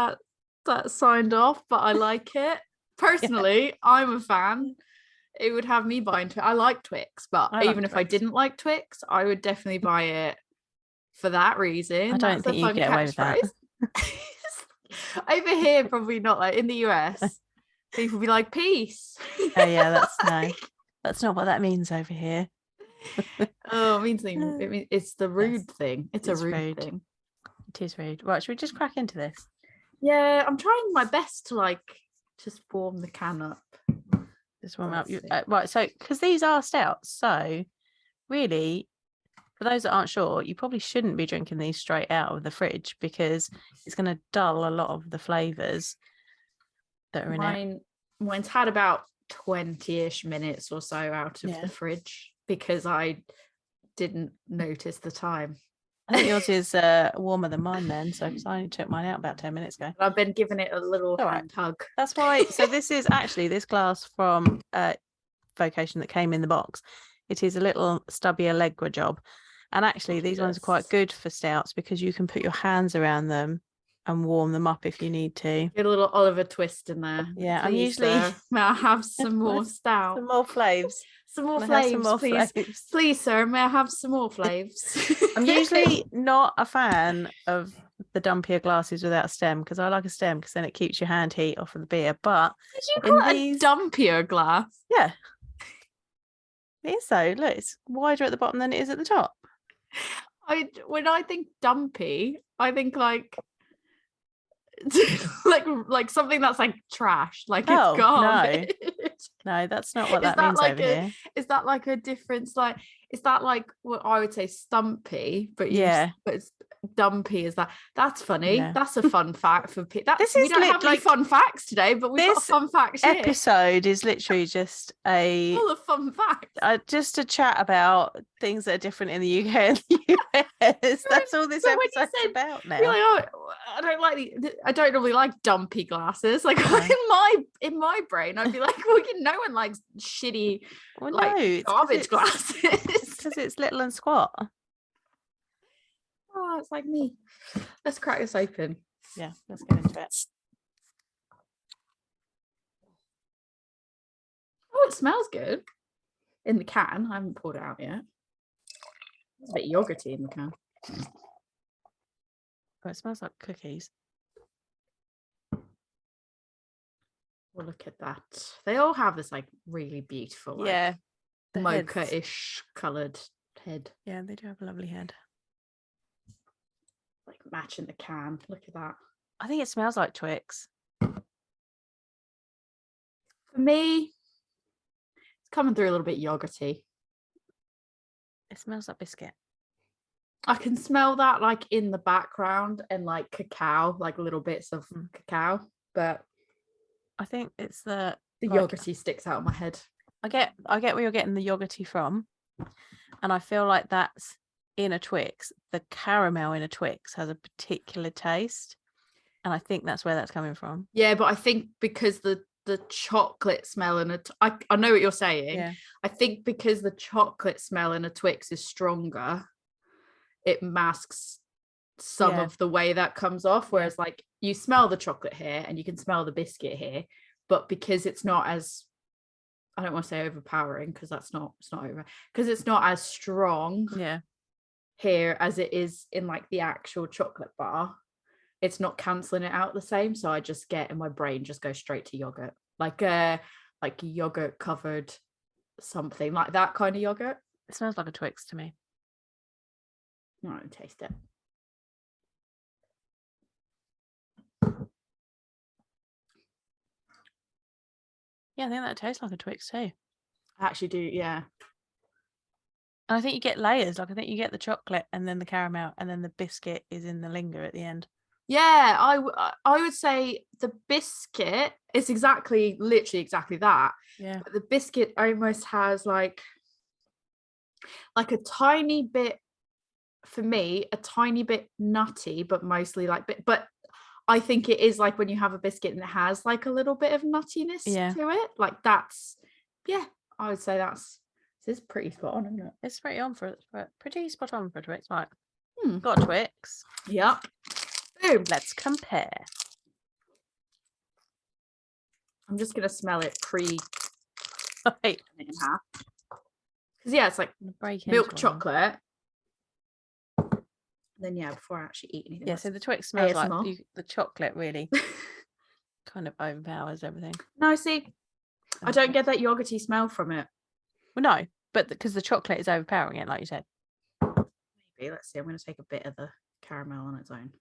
that signed off, but I like it. Personally, I'm a fan. It would have me buying Twix. I like Twix, but even if I didn't like Twix, I would definitely buy it for that reason. I don't think you get away with that. Over here, probably not. Like in the US, people be like, peace. Oh yeah, that's not what that means over here. Oh, it means it's the rude thing. It's a rude thing. It is rude. Right, should we just crack into this? Yeah, I'm trying my best to like just warm the can up. Just warm up. Right, so because these are stouts, so really, for those that aren't sure, you probably shouldn't be drinking these straight out of the fridge because it's going to dull a lot of the flavours that are in it. Mine's had about 20-ish minutes or so out of the fridge because I didn't notice the time. I think yours is warmer than mine then, so because I only took mine out about 10 minutes ago. I've been giving it a little hand hug. That's why. So this is actually this glass from Vocation that came in the box. It is a little stubby Allegra job. And actually these ones are quite good for stouts because you can put your hands around them and warm them up if you need to. Get a little Oliver twist in there. Yeah, please, I'm usually. Sir, may I have some more stout? Some more flavors. Some more flavors, please. Flavors. Please, sir, may I have some more flavors? I'm usually not a fan of the dumpier glasses without a stem because I like a stem because then it keeps your hand heat off of the beer. But did you call it a dumpier glass? Yeah, it is though. Look, it's wider at the bottom than it is at the top. When I think dumpy, I think like like something that's like trash, like it's garbage. No, that's not what that means over here. Is that like a difference? Like, is that like what I would say stumpy, but but it's dumpy? Is that's funny? Yeah. That's a fun fact for people. We don't have any fun facts today, but we've got fun facts here. This episode is literally just full of fun facts. Just a chat about things that are different in the UK and the US. That's all this episode's about now. Like, I don't normally like dumpy glasses. Like in my brain, I'd be like, well, no one likes shitty garbage glasses because it's little and squat. Oh, it's like me. Let's crack this open. Yeah, let's get into it. Oh, it smells good in the can. I haven't poured it out yet. It's a bit yogurty in the can. Oh, it smells like cookies. Well, look at that. They all have this like really beautiful, mocha-ish coloured head. Yeah, they do have a lovely head. Like matching the can. Look at that. I think it smells like Twix. For me, it's coming through a little bit yogurty. It smells like biscuit. I can smell that like in the background and like cacao, like little bits of cacao, but I think it's the yogurty sticks out of my head. I get where you're getting the yogurty from, and I feel like that's in a Twix. The caramel in a Twix has a particular taste, and I think that's where that's coming from. Yeah, but I think because the chocolate smell in I know what you're saying. Yeah. I think because the chocolate smell in a Twix is stronger, it masks some of the way that comes off, whereas like you smell the chocolate here and you can smell the biscuit here, but because it's not as, I don't want to say overpowering because it's not because it's not as strong here as it is in like the actual chocolate bar, it's not cancelling it out the same, so I just get in my brain just go straight to yogurt, like yogurt covered something like that kind of yogurt. It smells like a Twix to me. I don't taste it. Yeah, I think that tastes like a Twix too. I actually do, yeah. And I think you get layers. Like I think you get the chocolate and then the caramel and then the biscuit is in the linger at the end. Yeah, I would say the biscuit is literally exactly that. Yeah. But the biscuit almost has like a tiny bit, for me, a tiny bit nutty, but mostly but I think it is like when you have a biscuit and it has like a little bit of nuttiness to it. Like that's, I would say this is pretty spot on, isn't it? It's pretty spot on for a Twix, right? Got a Twix. Yep. Boom. Let's compare. I'm just gonna smell it Right. in half. Because it's like milk chocolate. Then before I actually eat anything. Yeah, so the Twix smells like the chocolate really kind of overpowers everything. No, see, I don't get that yogurty smell from it. Well, no, but because the chocolate is overpowering it, like you said. Maybe. Let's see. I'm going to take a bit of the caramel on its own.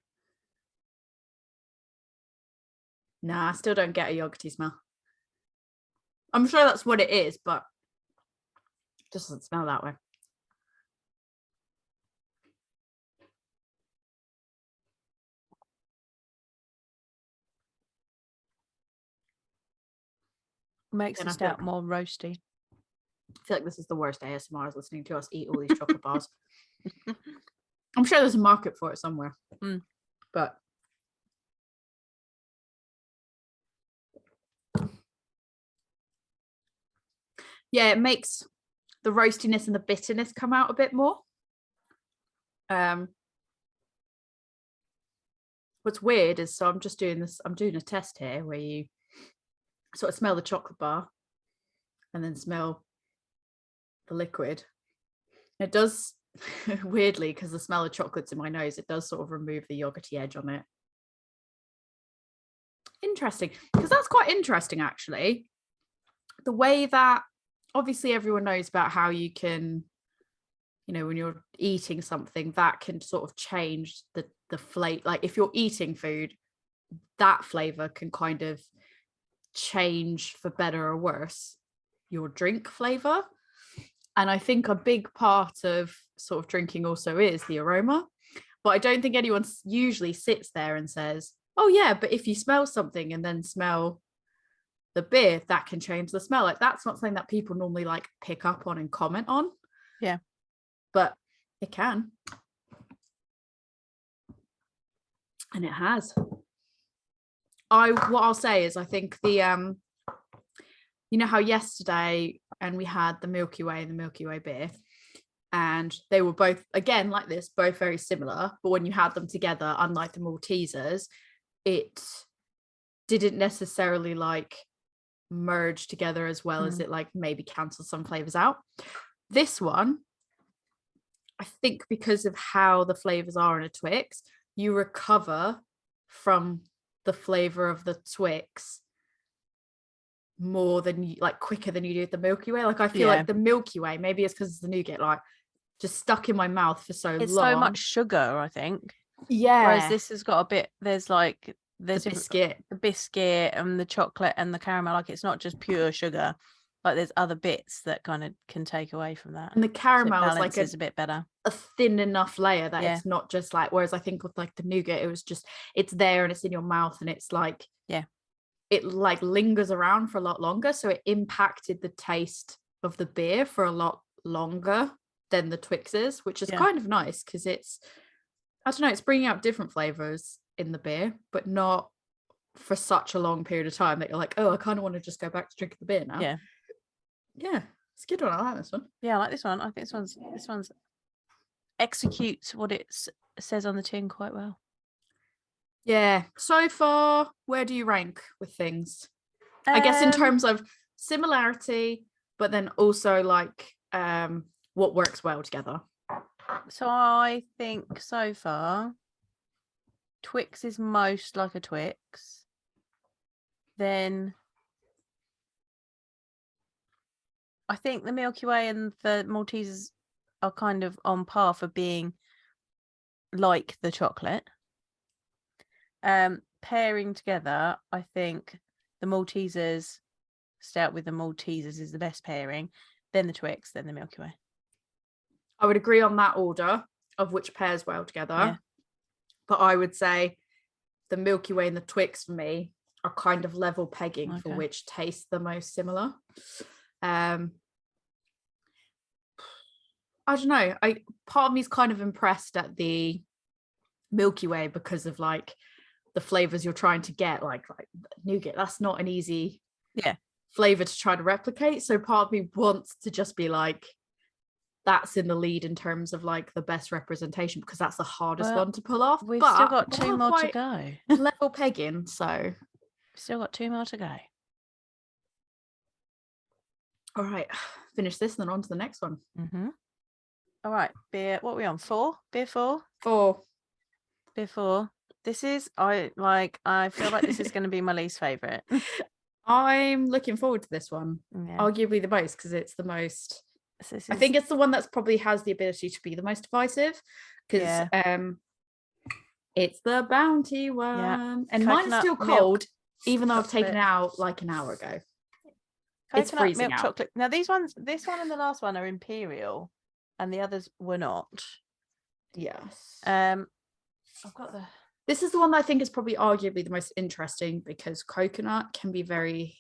Nah, I still don't get a yogurty smell. I'm sure that's what it is, but it just doesn't smell that way. Makes the stout more roasty. I feel like this is the worst ASMR I was listening to us eat all these chocolate bars. I'm sure there's a market for it somewhere. But yeah, it makes the roastiness and the bitterness come out a bit more. what's weird is, so I'm doing a test here where you sort of smell the chocolate bar and then smell the liquid. It does weirdly, because the smell of chocolate's in my nose, it does sort of remove the yogurty edge on it. Interesting, because that's quite interesting actually. The way that obviously everyone knows about how you can, when you're eating something, that can sort of change the flavor. Like if you're eating food, that flavor can kind of change for better or worse your drink flavor. And I think a big part of sort of drinking also is the aroma. But I don't think anyone usually sits there and says, oh yeah, but if you smell something and then smell the beer, that can change the smell. Like that's not something that people normally like pick up on and comment on. Yeah. But it can. And it has. What I'll say is I think the how yesterday and we had the Milky Way and the Milky Way beer, and they were both, again, like this, both very similar, but when you had them together, unlike the Maltesers, it didn't necessarily like merge together as well as it like maybe cancel some flavors out. This one, I think because of how the flavors are in a Twix, you recover from the flavor of the Twix more than quicker than you do with the Milky Way. Like I feel like the Milky Way, maybe it's because it's the nougat, like just stuck in my mouth for so long. It's so much sugar, I think. Yeah. Whereas this has got a bit, there's the biscuit and the chocolate and the caramel. Like it's not just pure sugar. Like there's other bits that kind of can take away from that. And the caramel is like a bit better. A thin enough layer that it's not just like, whereas I think with like the nougat, it was just, it's there and it's in your mouth and it's like, it like lingers around for a lot longer. So it impacted the taste of the beer for a lot longer than the Twixes, which is kind of nice because it's, I don't know, it's bringing out different flavors in the beer, but not for such a long period of time that you're like, oh, I kind of want to just go back to drinking the beer now. Yeah, it's a good one. I like this one. Yeah, I like this one. I think this one's executes what it says on the tin quite well. Yeah. So far, where do you rank with things? I guess in terms of similarity, but then also like what works well together. So I think so far, Twix is most like a Twix. Then I think the Milky Way and the Maltesers are kind of on par for being like the chocolate. Pairing together, I think the Maltesers stout with the Maltesers is the best pairing, then the Twix, then the Milky Way. I would agree on that order of which pairs well together. But I would say the Milky Way and the Twix for me are kind of level pegging for which tastes the most similar. I don't know. Part of me is kind of impressed at the Milky Way because of like the flavors you're trying to get, like nougat. That's not an easy flavor to try to replicate. So part of me wants to just be like, that's in the lead in terms of like the best representation because that's the hardest one to pull off. We've still got two more to go. Level pegging, so we've still got two more to go. All right, finish this and then on to the next one. All right, beer. What are we on? 4? Beer 4? 4. Beer 4. This is I feel like this is going to be my least favorite. I'm looking forward to this one. Arguably the most because it's the most. I think it's the one that's probably has the ability to be the most divisive because it's the Bounty one, and mine is still cold, even though I've taken it out like an hour ago. It's freezing milk out. Chocolate. Now this one and the last one are imperial, and the others were not. Yes. I've got the. This is the one that I think is probably arguably the most interesting because coconut can be very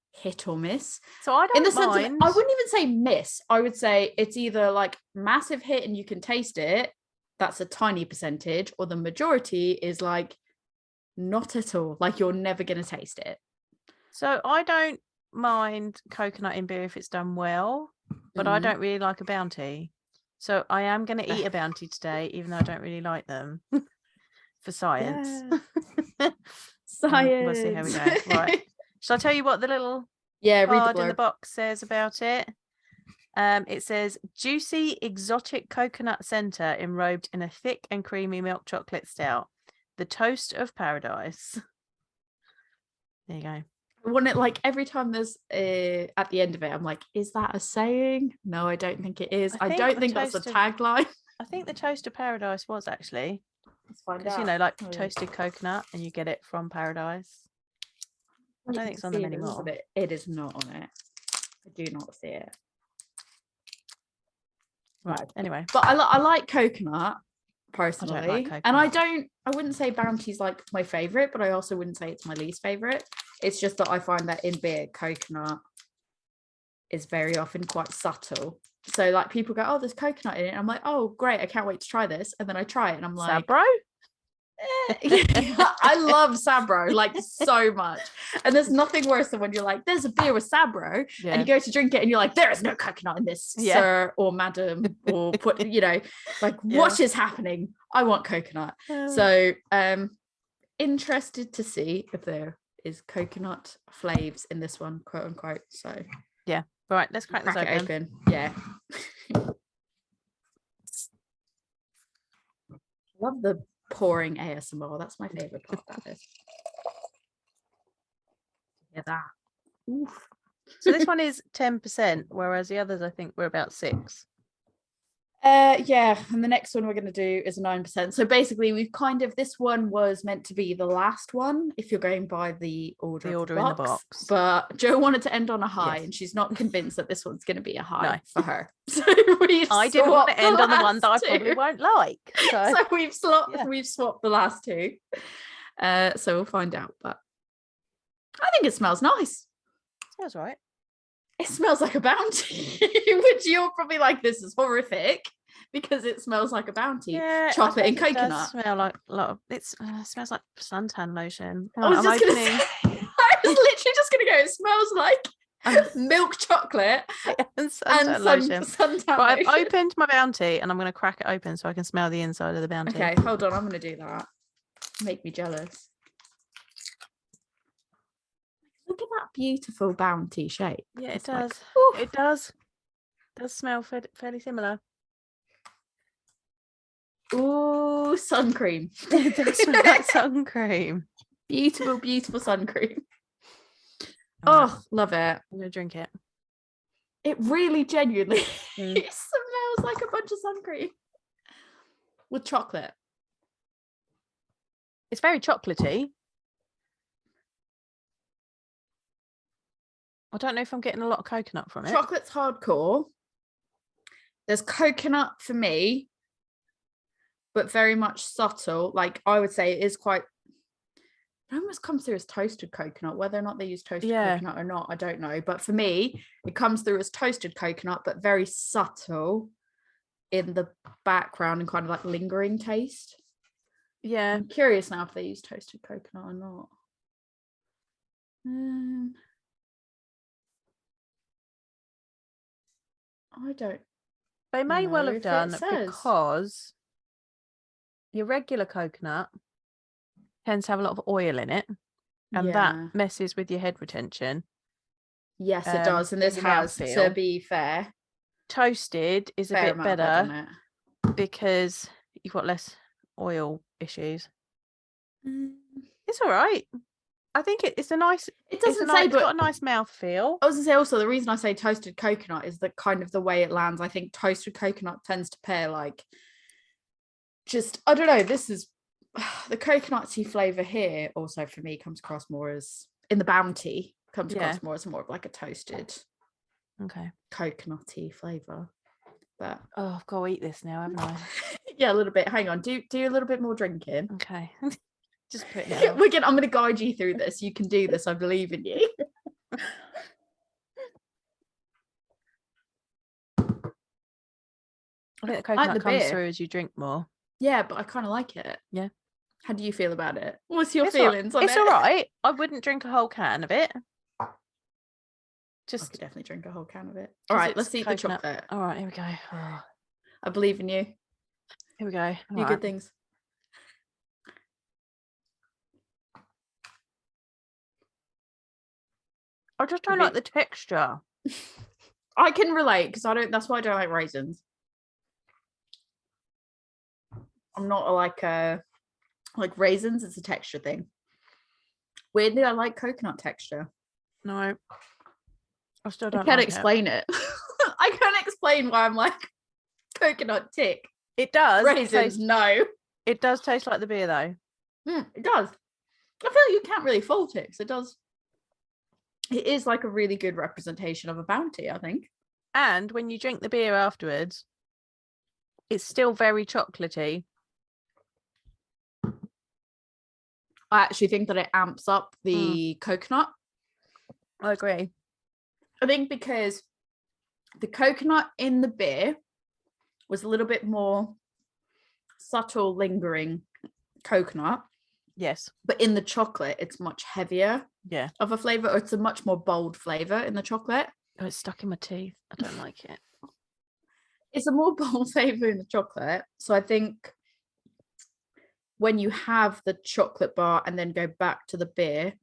hit or miss. So I don't in the mind. sense of, I wouldn't even say miss. I would say it's either like massive hit and you can taste it. That's a tiny percentage, or the majority is like not at all. Like you're never going to taste it. So I don't mind coconut in beer if it's done well, but I don't really like a Bounty. So I am going to eat a Bounty today, even though I don't really like them. for science. Yeah. Science. We'll see how we go. Right. Shall I tell you what the little read card the in the blurb. box says about it? It says juicy exotic coconut center enrobed in a thick and creamy milk chocolate stout. The toast of paradise. There you go. I want it like every time there's at the end of it, I'm like, is that a saying? No, I don't think it is. I don't think that's a tagline. I think the toast of paradise was actually. Let's find out. Because, you know, like toasted coconut and you get it from paradise. I don't think it's on them anymore. It is not on it. I do not see it. Right, anyway. But I like coconut personally. I don't like coconut. And I wouldn't say Bounty's like my favorite, but I also wouldn't say it's my least favorite. It's just that I find that in beer, coconut is very often quite subtle. So like people go, oh, there's coconut in it. I'm like, oh, great. I can't wait to try this. And then I try it and I'm like, Sabro? I love Sabro like so much. And there's nothing worse than when you're like, there's a beer with Sabro and you go to drink it and you're like, there is no coconut in this, sir or madam, or put, you know, like what is happening? I want coconut. So interested to see if there is coconut flaves in this one, quote unquote. So yeah. All right, let's crack this open. Yeah. Love the pouring ASMR. That's my favorite part about this. Yeah, that. Oof. So this one is 10%, whereas the others I think were about 6. Yeah, and the next one we're going to do is 9%. So basically we've this one was meant to be the last one if you're going by the order in the box. But Jo wanted to end on a high and she's not convinced that this one's going to be a high for her. So I didn't want to end on the one that I probably won't like. So, we've swapped the last two. So we'll find out. But I think it smells nice. Smells right. It smells like a Bounty, which you're probably like, this is horrific because it smells like a Bounty. Yeah, chocolate and coconut. It does smell like a lot of it smells like suntan lotion. I was literally just gonna go, it smells like milk chocolate and suntan lotion. Suntan But lotion. I've opened my Bounty and I'm gonna crack it open so I can smell the inside of the Bounty. Okay, hold on, I'm gonna do that. Make me jealous. Look at that beautiful Bounty shape. Yeah, it does. Like, it does. It does smell fairly similar. Ooh, sun cream. It does smell like sun cream. Beautiful, beautiful sun cream. Oh, love it. I'm gonna drink it. It really genuinely it smells like a bunch of sun cream with chocolate. It's very chocolatey. I don't know if I'm getting a lot of coconut from it. Chocolate's hardcore. There's coconut for me, but very much subtle. Like I would say it is quite, it almost comes through as toasted coconut. Whether or not they use toasted coconut or not, I don't know. But for me, it comes through as toasted coconut, but very subtle in the background and kind of like lingering taste. Yeah. I'm curious now if they use toasted coconut or not. I don't. They may well have done because your regular coconut tends to have a lot of oil in it, and that messes with your head retention. Yes, it does, and this has, to be fair. Toasted is a bit better because you've got less oil issues. It's all right. I think it's a nice. It doesn't say, but it's got a nice mouth feel. I was gonna say also the reason I say toasted coconut is that kind of the way it lands. I think toasted coconut tends to pair like. Just I don't know. This is the coconutty flavor here. Also for me comes across more as in the Bounty comes across more as more of like a toasted, coconutty flavor. But I've got to eat this now, haven't I? Yeah, a little bit. Hang on. Do a little bit more drinking. Okay. Just put it out. I'm gonna guide you through this. You can do this. I believe in you. I think the coconut comes through as you drink more. Yeah, but I kind of like it. Yeah. How do you feel about it? What's your feelings on it? It's all right. I wouldn't drink a whole can of it. I could definitely drink a whole can of it. All right, let's eat the chocolate. All right, here we go. Oh. I believe in you. Here we go. You good things. I just don't like the texture. I can relate because that's why I don't like raisins. I'm not like raisins, it's a texture thing. Weirdly, I like coconut texture. No. I still don't can't explain it. I can't explain why I'm like coconut tick. It does. Raisins, no. It does taste like the beer though. It does. I feel like you can't really fault it because it does. It is like a really good representation of a bounty, I think. And when you drink the beer afterwards, it's still very chocolatey. I actually think that it amps up the coconut. I agree. I think because the coconut in the beer was a little bit more subtle, lingering coconut. Yes. But in the chocolate, it's much heavier of a flavour. Or it's a much more bold flavour in the chocolate. Oh, it's stuck in my teeth. I don't like it. It's a more bold flavour in the chocolate. So I think when you have the chocolate bar and then go back to the beer,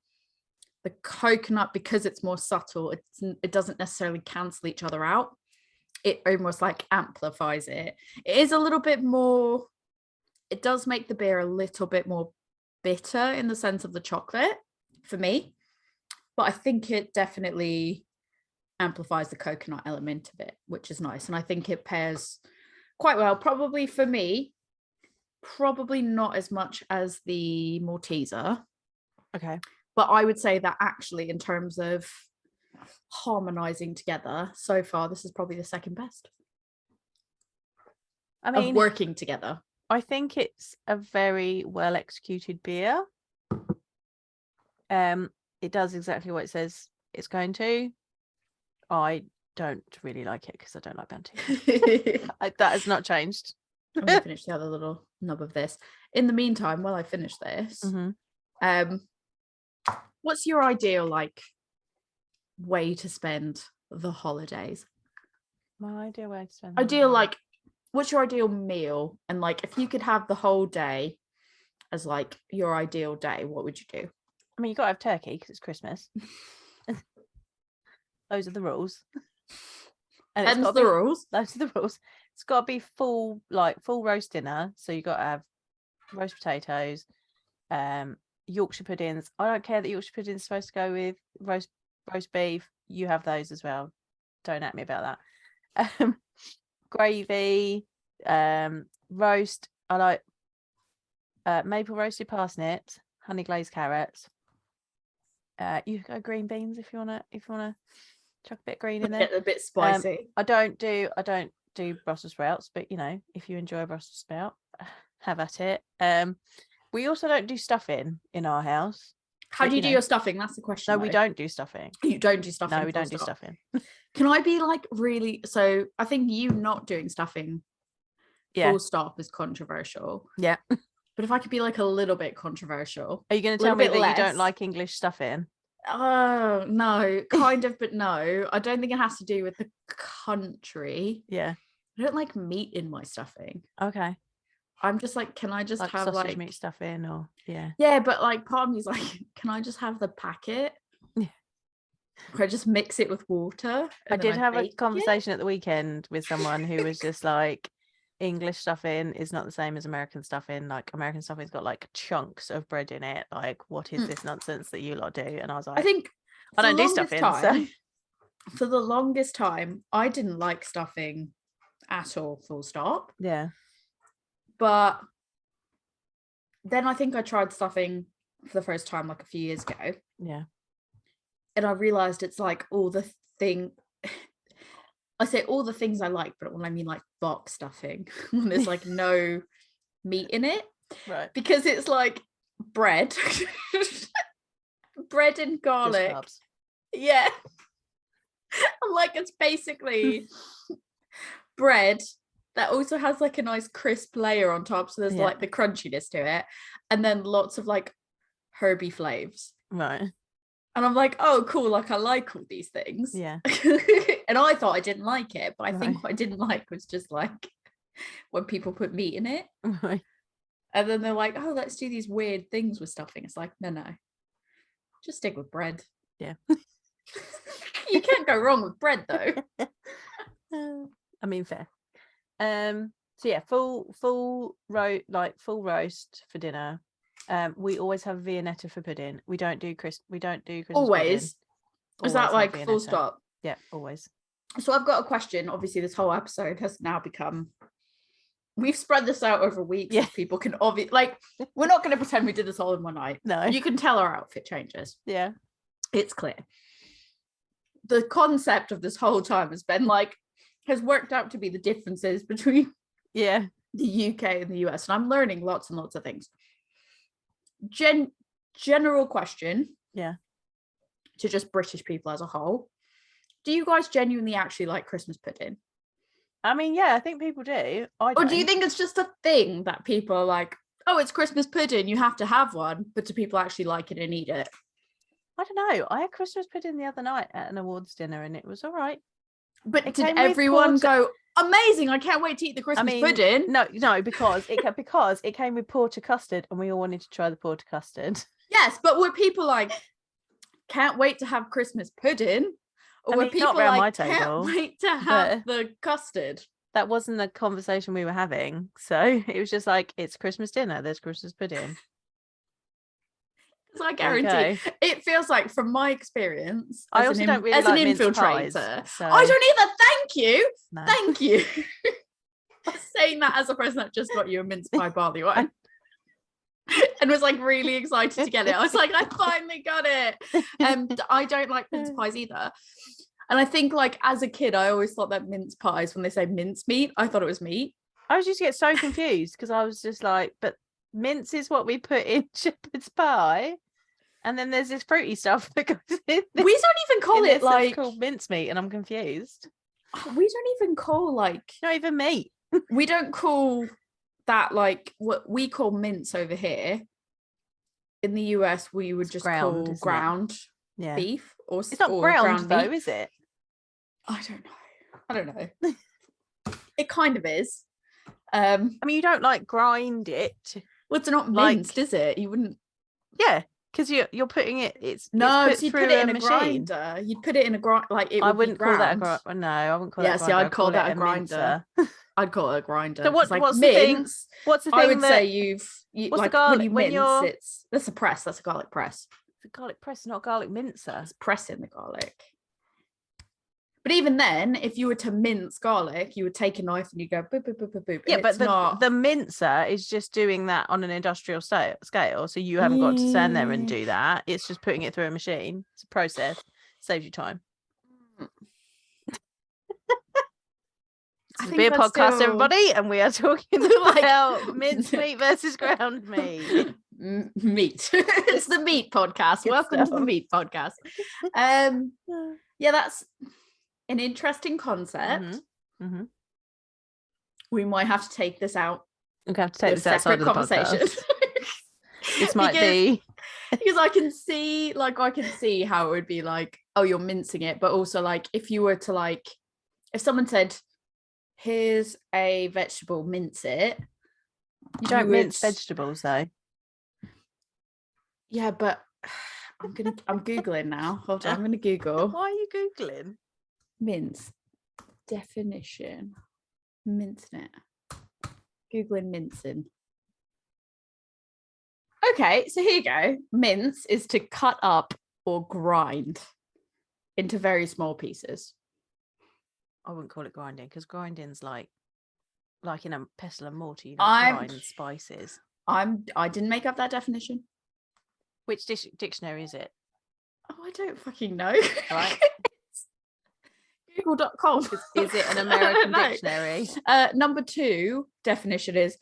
the coconut, because it's more subtle, it doesn't necessarily cancel each other out. It almost like amplifies it. It is a little bit more, it does make the beer a little bit more bitter in the sense of the chocolate for me. But I think it definitely amplifies the coconut element of it, which is nice. And I think it pairs quite well. Probably for me, probably not as much as the Malteser. Okay. But I would say that actually in terms of harmonizing together so far, this is probably the second best. I mean, of working together. I think it's a very well executed beer. It does exactly what it says it's going to. I don't really like it because I don't like bounty. That has not changed. I'm gonna finish the other little nub of this. In the meantime, while I finish this, what's your ideal way to spend the holidays? My ideal way to spend what's your ideal meal? And if you could have the whole day as your ideal day, what would you do? I mean, you got to have turkey because it's Christmas. Those are the rules. And it's got the rules. Those are the rules. It's got to be full roast dinner. So you got to have roast potatoes, Yorkshire puddings. I don't care that Yorkshire pudding is supposed to go with roast beef. You have those as well. Don't at me about that. Gravy, roast. I like maple roasted parsnips, honey glazed carrots. You go green beans if you wanna chuck a bit of green in there. Get a bit spicy. I don't do Brussels sprouts, but if you enjoy a Brussels sprout, have at it. We also don't do stuffing in our house. How do you do your stuffing? That's the question. No, we don't do stuffing. You don't do stuffing? No, we don't do stuffing. Can I be really? So I think you not doing stuffing full stop is controversial. Yeah. But if I could be a little bit controversial. Are you going to tell me that you don't like English stuffing? Oh, no, kind of, but no. I don't think it has to do with the country. Yeah. I don't like meat in my stuffing. Okay. I'm just can I just have sausage meat stuffing or Yeah, but part of me is can I just have the packet? Yeah. Or I just mix it with water? I did have a conversation at the weekend with someone who was just English stuffing is not the same as American stuffing. American stuffing's got chunks of bread in it. What is this nonsense that you lot do? And I was like, I think I don't do stuffing. So. For the longest time, I didn't like stuffing at all, full stop. Yeah. But then I think I tried stuffing for the first time a few years ago. Yeah. And I realized it's all the thing. I say all the things I like, but when I mean box stuffing, when there's no meat in it. Right. Because it's bread. Bread and garlic. Yeah. It's basically bread that also has a nice crisp layer on top. So there's the crunchiness to it. And then lots of herby flavors. Right. And I'm oh, cool. I like all these things. Yeah. And I thought I didn't like it. But I think what I didn't like was just when people put meat in it. Right. And then they're oh, let's do these weird things with stuffing. It's no. Just stick with bread. Yeah. You can't go wrong with bread though. I mean, fair. So yeah, full roast for dinner. We always have Viennetta for pudding. We don't do Christmas Always. Pudding. Is that like Viennetta. full stop? Yeah, always. So I've got a question. Obviously, this whole episode has now become. We've spread this out over weeks. Yeah. People can obviously we're not going to pretend we did this all in one night. No. You can tell our outfit changes. Yeah. It's clear. The concept of this whole time has worked out to be the differences between the UK and the US. And I'm learning lots and lots of things. General question. Yeah. To just British people as a whole. Do you guys genuinely actually like Christmas pudding? I mean, yeah, I think people do. Or do you think it's just a thing that people are like, oh, it's Christmas pudding, you have to have one, but do people actually like it and eat it? I don't know. I had Christmas pudding the other night at an awards dinner and it was all right. But did everyone go, amazing, I can't wait to eat the Christmas pudding? No, because it came with porter custard and we all wanted to try the porter custard. Yes, but were people like, can't wait to have Christmas pudding? Or were people like, my table, can't wait to have the custard? That wasn't the conversation we were having. So it was just like, it's Christmas dinner, there's Christmas pudding. So I guarantee it feels like, from my experience, I also don't really like an infiltrator. So... I don't either. Thank you. No. Thank you. I'm saying that as a person that just got you a mince pie barley wine. And was like really excited to get it. I was like, I finally got it. I don't like mince pies either. And I think like as a kid, I always thought that mince pies, when they say mince meat, I thought it was meat. I was just get so confused because I was just like, but mince is what we put in shepherd's pie. And then there's this fruity stuff that goes in this, we don't even call it like it's called mincemeat, and I'm confused. We don't even call not even meat. We don't call that like what we call mince over here. In the US, we would just call ground beef, or it's not ground though, is it? I don't know. It kind of is. I mean, you don't like grind it. Well, it's not minced, is it? You wouldn't. Yeah. Because you're putting it, so you'd put it in a grinder. You'd put it in a grinder, like it. I wouldn't call that a grinder. No, I wouldn't call that. Yeah, see, I'd call that a grinder. I'd call it a grinder. So what's like the mince? Thing? What's the thing? I would say you've what's like the garlic, when you mince. That's a press. That's a garlic press. It's a garlic press, not a garlic mincer. It's pressing the garlic. But even then, if you were to mince garlic, you would take a knife and you go boop, boop, boop, boop, boop. Yeah, but the mincer is just doing that on an industrial scale. So you haven't got to stand there and do that. It's just putting it through a machine. It's a process. Saves you time. It's a beer podcast, everybody, and we are talking about mincemeat versus ground meat. Meat. It's the meat podcast. Welcome to the meat podcast. Yeah, that's an interesting concept. Mm-hmm. Mm-hmm. We might have to take this out. We have to take this outside of the conversation. This might be because I can see how it would be like, oh, you're mincing it, but also like if you were to like, if someone said, here's a vegetable, mince it. You don't mince vegetables though. Yeah, but I'm Googling now. Hold on, I'm gonna Google. Why are you Googling? Mince definition. Mincing it. Googling mincing. Okay, so here you go. Mince is to cut up or grind into very small pieces. I wouldn't call it grinding because grinding's like in a pestle and mortar, you grind spices. I didn't make up that definition. Which dictionary is it? Oh, I don't fucking know. All right. Google.com. Is it an American dictionary? Number 2 definition is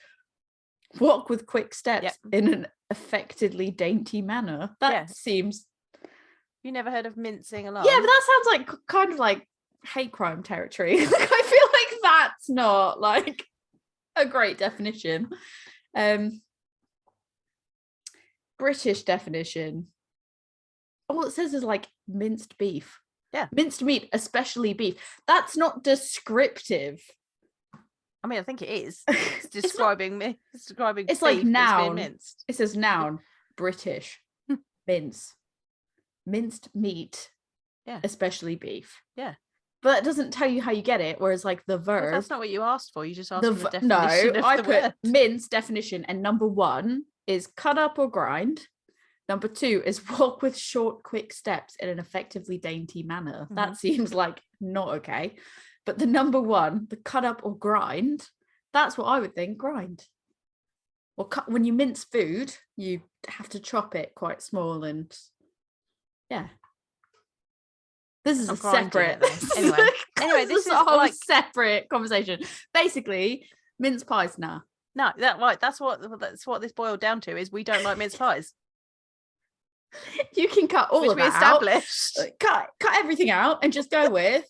walk with quick steps in an affectedly dainty manner. That seems. You never heard of mincing along? Yeah, but that sounds like kind of like hate crime territory. Like I feel like that's not like a great definition. British definition. All it says is like minced beef. Yeah. Minced meat, especially beef. That's not descriptive. I mean, I think it is. It's describing it's like noun. Minced. It says noun. British. Mince. Minced meat. especially beef. Yeah. But that doesn't tell you how you get it. Whereas like the verb. Well, that's not what you asked for. You just asked for the definition of I the put word. mince definition, and number 1 is cut up or grind. Number 2 is walk with short, quick steps in an effectively dainty manner. Mm-hmm. That seems like not okay. But the number 1, the cut up or grind, that's what I would think, grind. Or when you mince food, you have to chop it quite small and yeah. This is a separate. Anyway, this is a whole separate conversation. Basically, mince pies now. No, that's what this boiled down to. Is we don't like mince pies. You can cut all of that established. Cut everything out and just go with.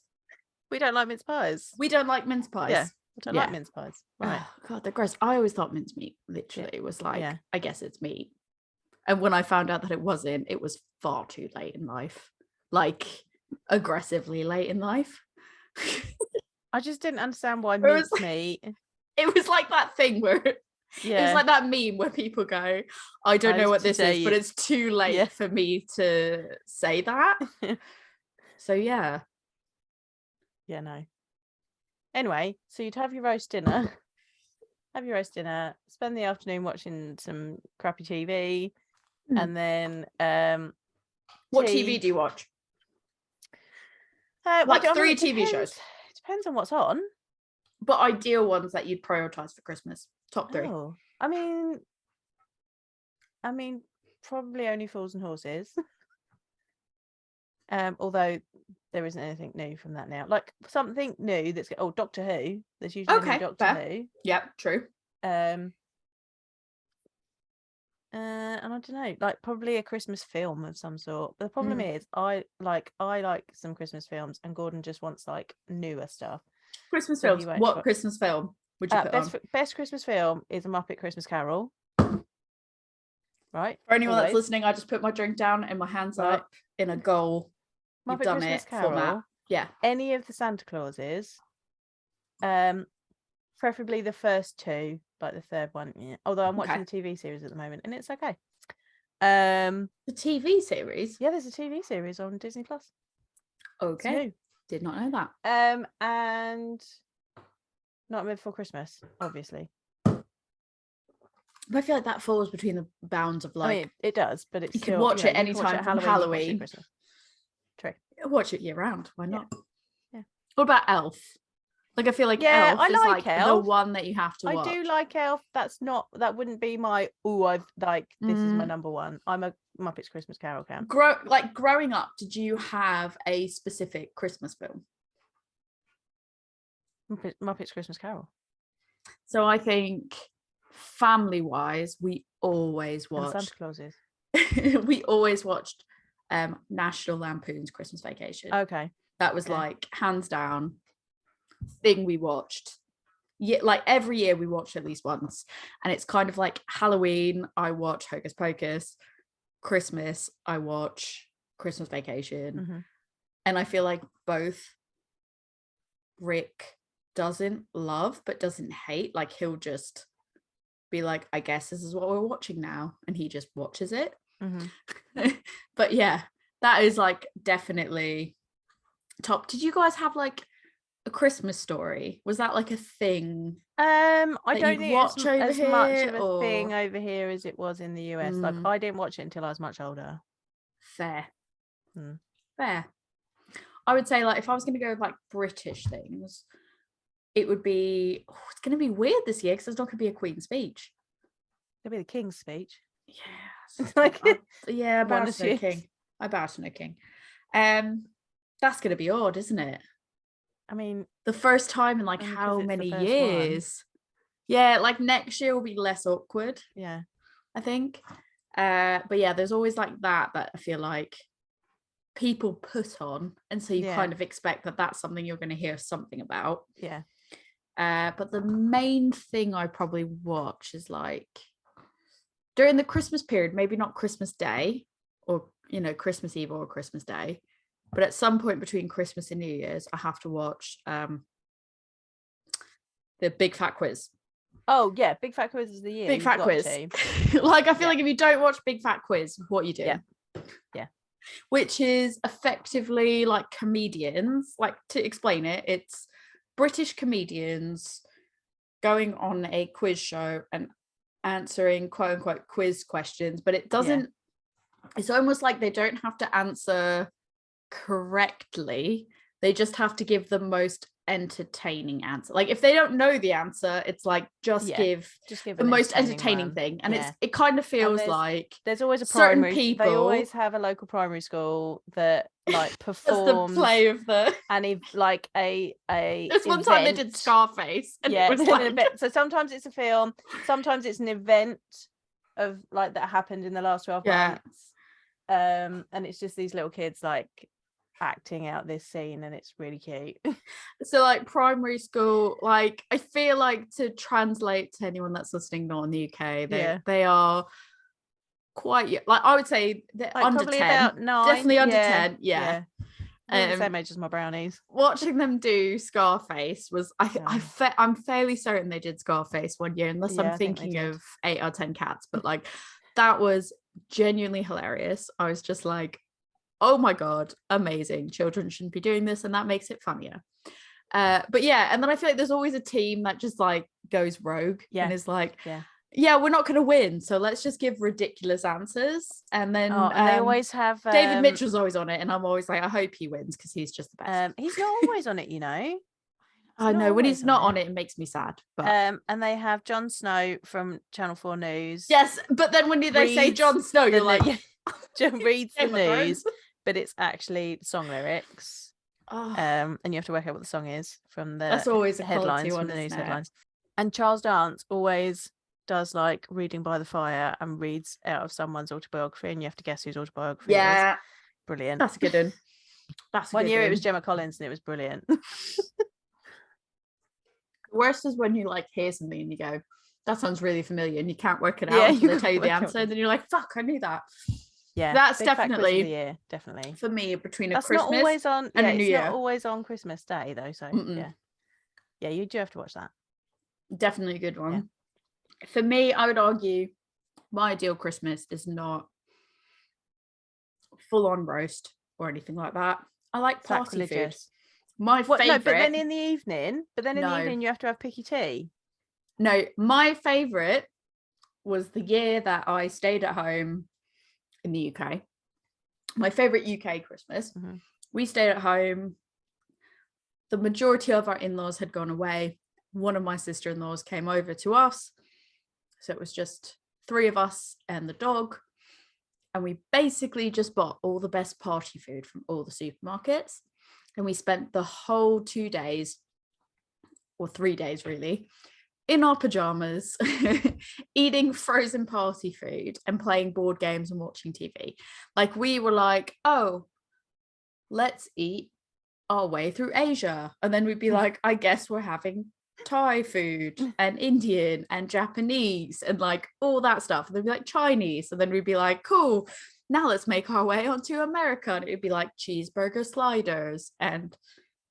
We don't like mince pies. We don't like mince pies. Yeah, we don't like mince pies. Right. Oh, God, they're gross. I always thought mincemeat literally was like, I guess it's meat. And when I found out that it wasn't, it was far too late in life. Like, aggressively late in life. I just didn't understand why mincemeat. It was like that thing where it was like that meme where people go, I don't know what this is, but it's too late for me to say that. So yeah, no. Anyway, so you'd have your roast dinner, spend the afternoon watching some crappy TV, and then what TV do you watch? Like 3 TV shows. It depends on what's on. But ideal ones that you'd prioritize for Christmas. Top 3. Oh, I mean, probably Only Fools and Horses. Although there isn't anything new from that now. Like something new that's Doctor Who. There's usually a new Doctor Who. Yeah, true. And I don't know, like probably a Christmas film of some sort. But the problem is, I like some Christmas films, and Gordon just wants like newer stuff. Christmas films. What Christmas film would you put on? Best Christmas film is A Muppet Christmas Carol. Right. For anyone that's listening, I just put my drink down and my hands up in a goal. Muppet You've done Christmas Carol. Format. Yeah. Any of the Santa Clauses. Preferably the first 2, like the third one. Yeah. Although I'm watching the TV series at the moment, and it's okay. The TV series? Yeah, there's a TV series on Disney Plus. Okay. Did not know that. And Nightmare Before Christmas, obviously. But I feel like that falls between the bounds of like. I mean, it does, but it's you can watch it anytime from Halloween. True. Watch it year round. Why not? Yeah. What about Elf? Like I feel like Elf is like Elf. The one that you have to watch. I do like Elf. That wouldn't be my this is my number 1. I'm a Muppets Christmas Carol fan. Growing up, did you have a specific Christmas film? Muppets Christmas Carol. So I think family wise, we always watched Santa Clauses. We always watched National Lampoon's Christmas Vacation. Okay. That was like hands down thing we watched. Yeah, like every year we watched at least once. And it's kind of like Halloween, I watch Hocus Pocus. Christmas, I watch Christmas Vacation. And I feel like both Rick doesn't love but doesn't hate. Like he'll just be like, I guess this is what we're watching now, and he just watches it. But yeah, that is like definitely top. Did you guys have like a Christmas Story? Was that like a thing? I don't think it's as much of a thing over here as it was in the US. Like I didn't watch it until I was much older. Fair. I would say like if I was going to go with like British things, it would be it's going to be weird this year because there's not going to be a Queen's speech. There'll be the King's speech. Yeah. Like I bow to no king. I bow to no king. That's going to be odd, isn't it? I mean, the first time in like how many years? Yeah, like next year will be less awkward. Yeah, I think. But yeah, there's always like that I feel like people put on, and so you kind of expect that that's something you're going to hear something about. Yeah. But the main thing I probably watch is like during the Christmas period, maybe not Christmas Day or Christmas Eve or Christmas Day. But at some point between Christmas and New Year's, I have to watch the Big Fat Quiz. Oh, yeah. Big Fat Quiz is the year. Big Fat Quiz. Like, I feel like if you don't watch Big Fat Quiz, what are you doing? Yeah. which is effectively like comedians. Like, to explain it, it's British comedians going on a quiz show and answering quote unquote quiz questions, but it doesn't, it's almost like they don't have to answer correctly. They just have to give the most entertaining answer. Like, if they don't know the answer, it's like just give the most entertaining thing. And it kind of feels like there's always a certain primary people. They always have a local primary school that like performs the play of the and if like a this one time they did Scarface, and it was like... so sometimes it's a film, sometimes it's an event of like that happened in the last 12 months, and it's just these little kids like acting out this scene, and it's really cute. So like primary school, like I feel like, to translate to anyone that's listening not in the UK, they are quite, like, I would say they're like under 10, about 9, definitely under 10. The same age as my brownies. Watching them do Scarface was I'm fairly certain they did Scarface one year, unless I'm thinking of 8 or 10 Cats, but like that was genuinely hilarious. I was just like, oh my god, amazing, children shouldn't be doing this, and that makes it funnier. But and then I feel like there's always a team that just like goes rogue and is like, we're not going to win, so let's just give ridiculous ansers. And then and they always have David Mitchell's always on it, and I'm always like, I hope he wins because he's just the best. He's not always on it, you know. I know when he's not on it makes me sad. But and they have Jon Snow from Channel 4 News. Yes, but then when they say Jon Snow, you're like, reads the news, but it's actually song lyrics. And you have to work out what the song is from the that's always a headlines, from the news headlines. And Charles Dance always does like reading by the fire and reads out of someone's autobiography, and you have to guess whose autobiography it is. Brilliant. That's a good one. That's one year it was Gemma Collins, and it was brilliant. The worst is when you like hear something and you go, that sounds really familiar, and you can't work it out until they tell you the answer, and then you're like, fuck, I knew that. That's definitely for me between that's Christmas not always on and a New Year. Not always on Christmas Day though, so you do have to watch that. Definitely a good one. For me, I would argue my ideal Christmas is not full on roast or anything like that. I like party food. My favorite. No, but then in the evening you have to have picky tea. No, my favorite was the year that I stayed at home in the UK. My favorite UK Christmas. We stayed at home. The majority of our in-laws had gone away. One of my sister-in-laws came over to us, so it was just 3 of us and the dog, and we basically just bought all the best party food from all the supermarkets, and we spent the whole 2 days, or 3 days really, in our pajamas eating frozen party food and playing board games and watching TV. Like, we were like, oh, let's eat our way through Asia, and then we'd be like, I guess we're having Thai food and Indian and Japanese and like all that stuff, and they'd be like Chinese, and then we'd be like, cool, now let's make our way onto America, and it'd be like cheeseburger sliders and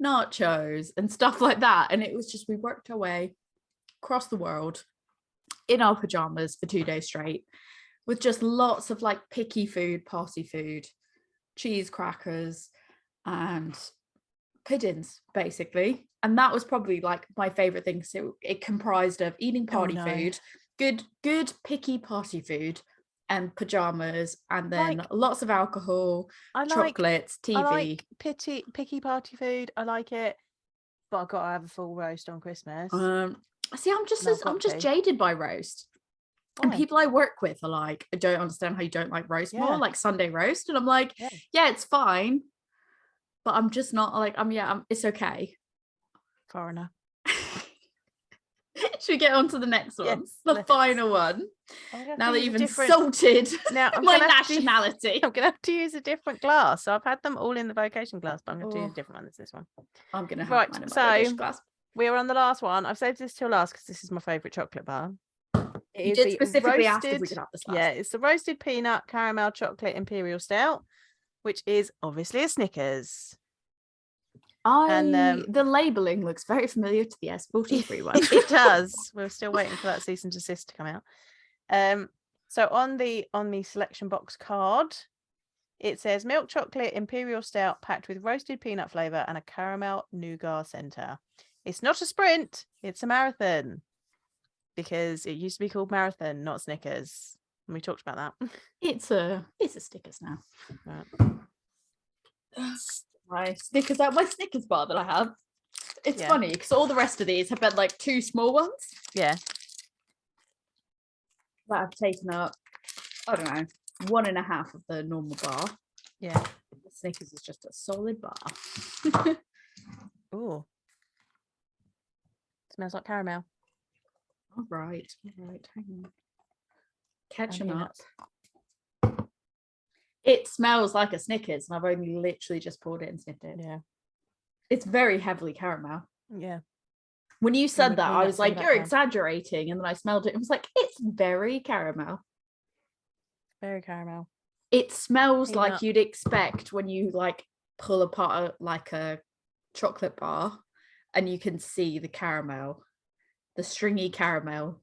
nachos and stuff like that. And it was just, we worked our way across the world in our pajamas for 2 days straight, with just lots of like picky food, party food, cheese crackers and puddings basically. And that was probably like my favorite thing. So it comprised of eating party food, good picky party food, and pajamas, and then lots of alcohol, chocolates, TV. I like picky party food. I like it, but I've got to have a full roast on Christmas. See, I'm just jaded by roast. Why? And people I work with are like, I don't understand how you don't like roast more, like Sunday roast. And I'm like, it's fine, but I'm just not like, it's okay. Foreigner. Should we get on to the next one? Yes, the final one. Now that you've insulted my nationality. I'm going to have to use a different glass. So I've had them all in the Vocation glass, but I'm going to use a different one as this one. I'm going to have mine in my Vocation glass. We're on the last one. I've saved this till last because this is my favourite chocolate bar. You did specifically ask if we could have this last. Yeah, it's the roasted peanut caramel chocolate imperial stout, which is obviously a Snickers. The labelling looks very familiar to the S43 one. It does. We're still waiting for that cease and desist to come out. So on the selection box card, It says milk chocolate imperial stout packed with roasted peanut flavour and a caramel nougat centre. It's not a sprint, it's a marathon. Because it used to be called Marathon, not Snickers. And we talked about that. It's a Snickers now. Right. My Snickers bar that I have. It's funny because all the rest of these have been like 2 small ones. Yeah. That have taken up, I don't know, 1.5 of the normal bar. Yeah. The Snickers is just a solid bar. Ooh. Smells like caramel. All right. Hang on. Catching up. It smells like a Snickers, and I've only literally just poured it and sniffed it. Yeah. It's very heavily caramel. Yeah. When you said that, I was like, you're exaggerating. And then I smelled it and was like, it's very caramel. Very caramel. It smells like you'd expect when you like pull apart like a chocolate bar and you can see the caramel, the stringy caramel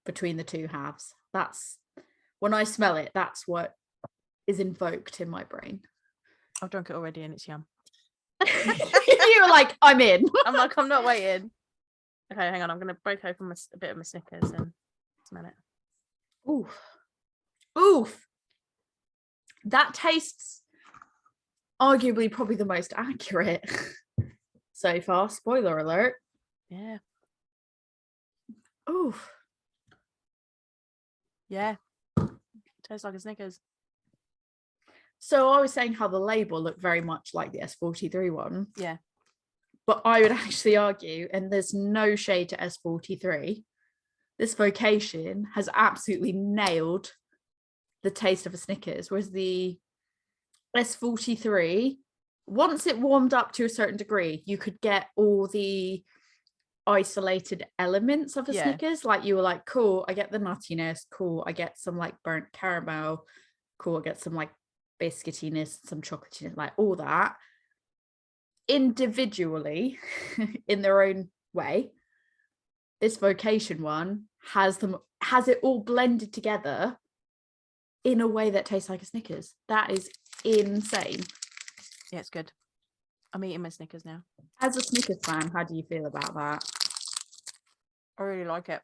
between the 2 halves. That's when I smell it, that's what is invoked in my brain. I've drunk it already and it's yum. You were like, I'm in. I'm like, I'm not waiting. Okay, hang on. I'm going to break open a bit of my Snickers and smell it. Oof. Oof. That tastes arguably probably the most accurate so far. Spoiler alert. Yeah. Oof. Yeah. Tastes like a Snickers. So I was saying how the label looked very much like the S43 one. Yeah. But I would actually argue, and there's no shade to S43, this Vocation has absolutely nailed the taste of a Snickers, whereas the S43, once it warmed up to a certain degree, you could get all the isolated elements of a Snickers. Like you were like, cool, I get the nuttiness, cool, I get some like burnt caramel, cool, I get some like biscuitiness, some chocolatiness, like all that. Individually in their own way, this Vocation one has it all blended together in a way that tastes like a Snickers. That is insane. Yeah, it's good. I'm eating my Snickers now. As a Snickers fan, how do you feel about that? I really like it.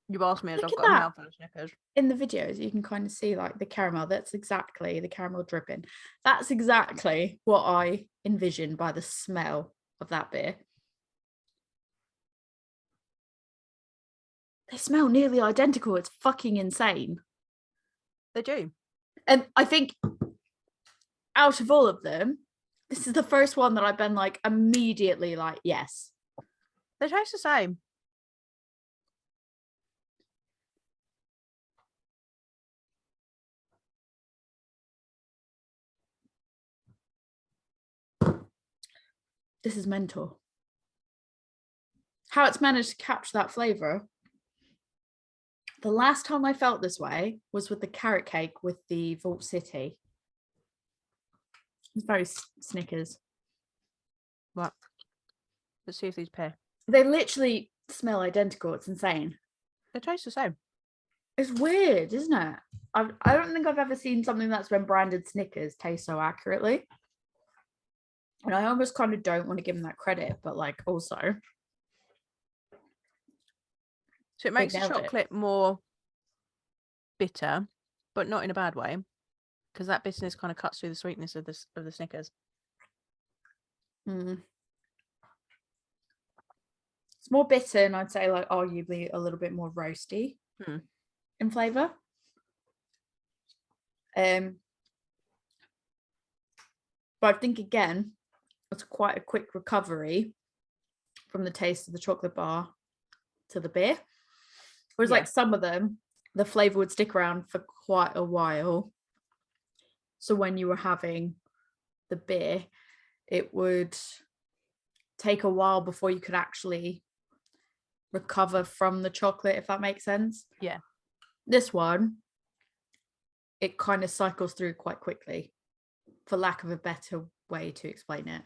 You've asked me as I've got a mouthful of Snickers. In the videos, you can kind of see like the caramel. That's exactly the caramel dripping. That's exactly what I envision by the smell of that beer. They smell nearly identical. It's fucking insane. They do. And I think out of all of them, this is the first one that I've been like immediately like, yes. They taste the same. This is mental. How it's managed to capture that flavour. The last time I felt this way was with the carrot cake with the Vault City. It's very Snickers. What? Let's see if these pair. They literally smell identical. It's insane. They taste the same. It's weird, isn't it? I don't think I've ever seen something that's been branded Snickers taste so accurately. And I almost kind of don't want to give them that credit, but like also. So it makes the chocolate more bitter, but not in a bad way, because that bitterness kind of cuts through the sweetness of the Snickers. It's more bitter, and I'd say like arguably a little bit more roasty in flavour. But I think again, it's quite a quick recovery from the taste of the chocolate bar to the beer. Whereas like some of them, the flavour would stick around for quite a while. So when you were having the beer, it would take a while before you could actually recover from the chocolate, if that makes sense. Yeah. This one, it kind of cycles through quite quickly, for lack of a better way to explain it.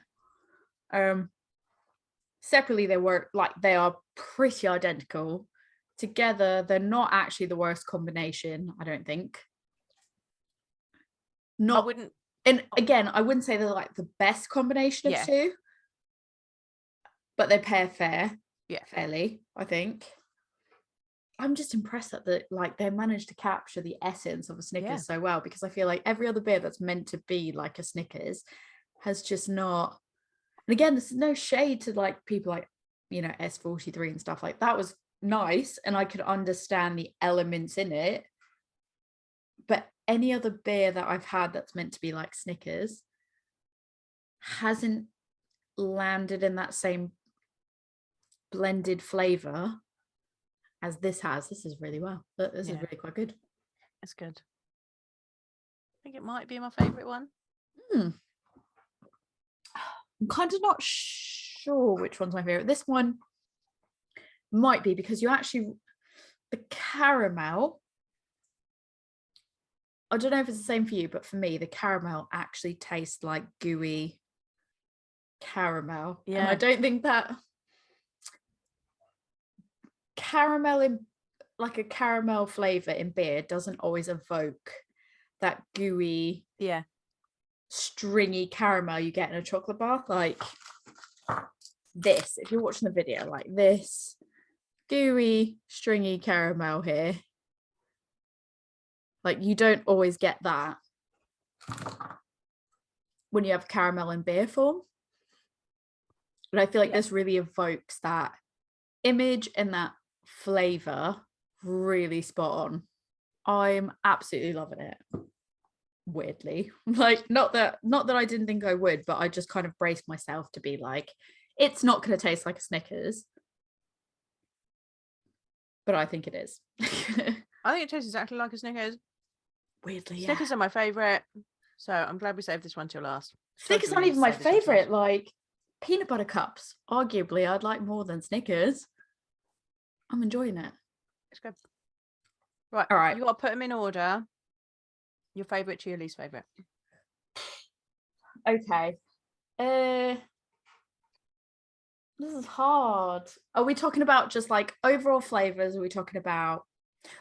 Separately, they are pretty identical. Together, they're not actually the worst combination, I don't think. not. I wouldn't. And again, I wouldn't say they're like the best combination of two, but they pair fairly, I think. I'm just impressed that they managed to capture the essence of a Snickers so well, because I feel like every other beer that's meant to be like a Snickers has just not. And again, there's no shade to like people like, you know, S43 and stuff like that. Was nice, and I could understand the elements in it. But any other beer that I've had that's meant to be like Snickers hasn't landed in that same blended flavor as this has. This is really well. This is really quite good. It's good. I think it might be my favorite one. I'm kind of not sure which one's my favorite. This one might be, because the caramel, I don't know if it's the same for you, but for me, the caramel actually tastes like gooey caramel. And I don't think that caramel in like a caramel flavor in beer doesn't always evoke that gooey, stringy caramel you get in a chocolate bar. Like this, if you're watching the video, like this gooey, stringy caramel here, like you don't always get that when you have caramel in beer form. But I feel like this really evokes that image and that flavor really spot on. I'm absolutely loving it. Weirdly, like not that I didn't think I would, but I just kind of braced myself to be like, it's not going to taste like a Snickers, but I think it is. I think it tastes exactly like a Snickers. Weirdly, Snickers are my favorite, so I'm glad we saved this one till last. Snickers aren't even my favorite. Like peanut butter cups, arguably I'd like more than Snickers. I'm enjoying it. It's good. Right, all right, you got to put them in order. Your favorite to your least favorite. Okay. This is hard. Are we talking about just like overall flavors? Are we talking about,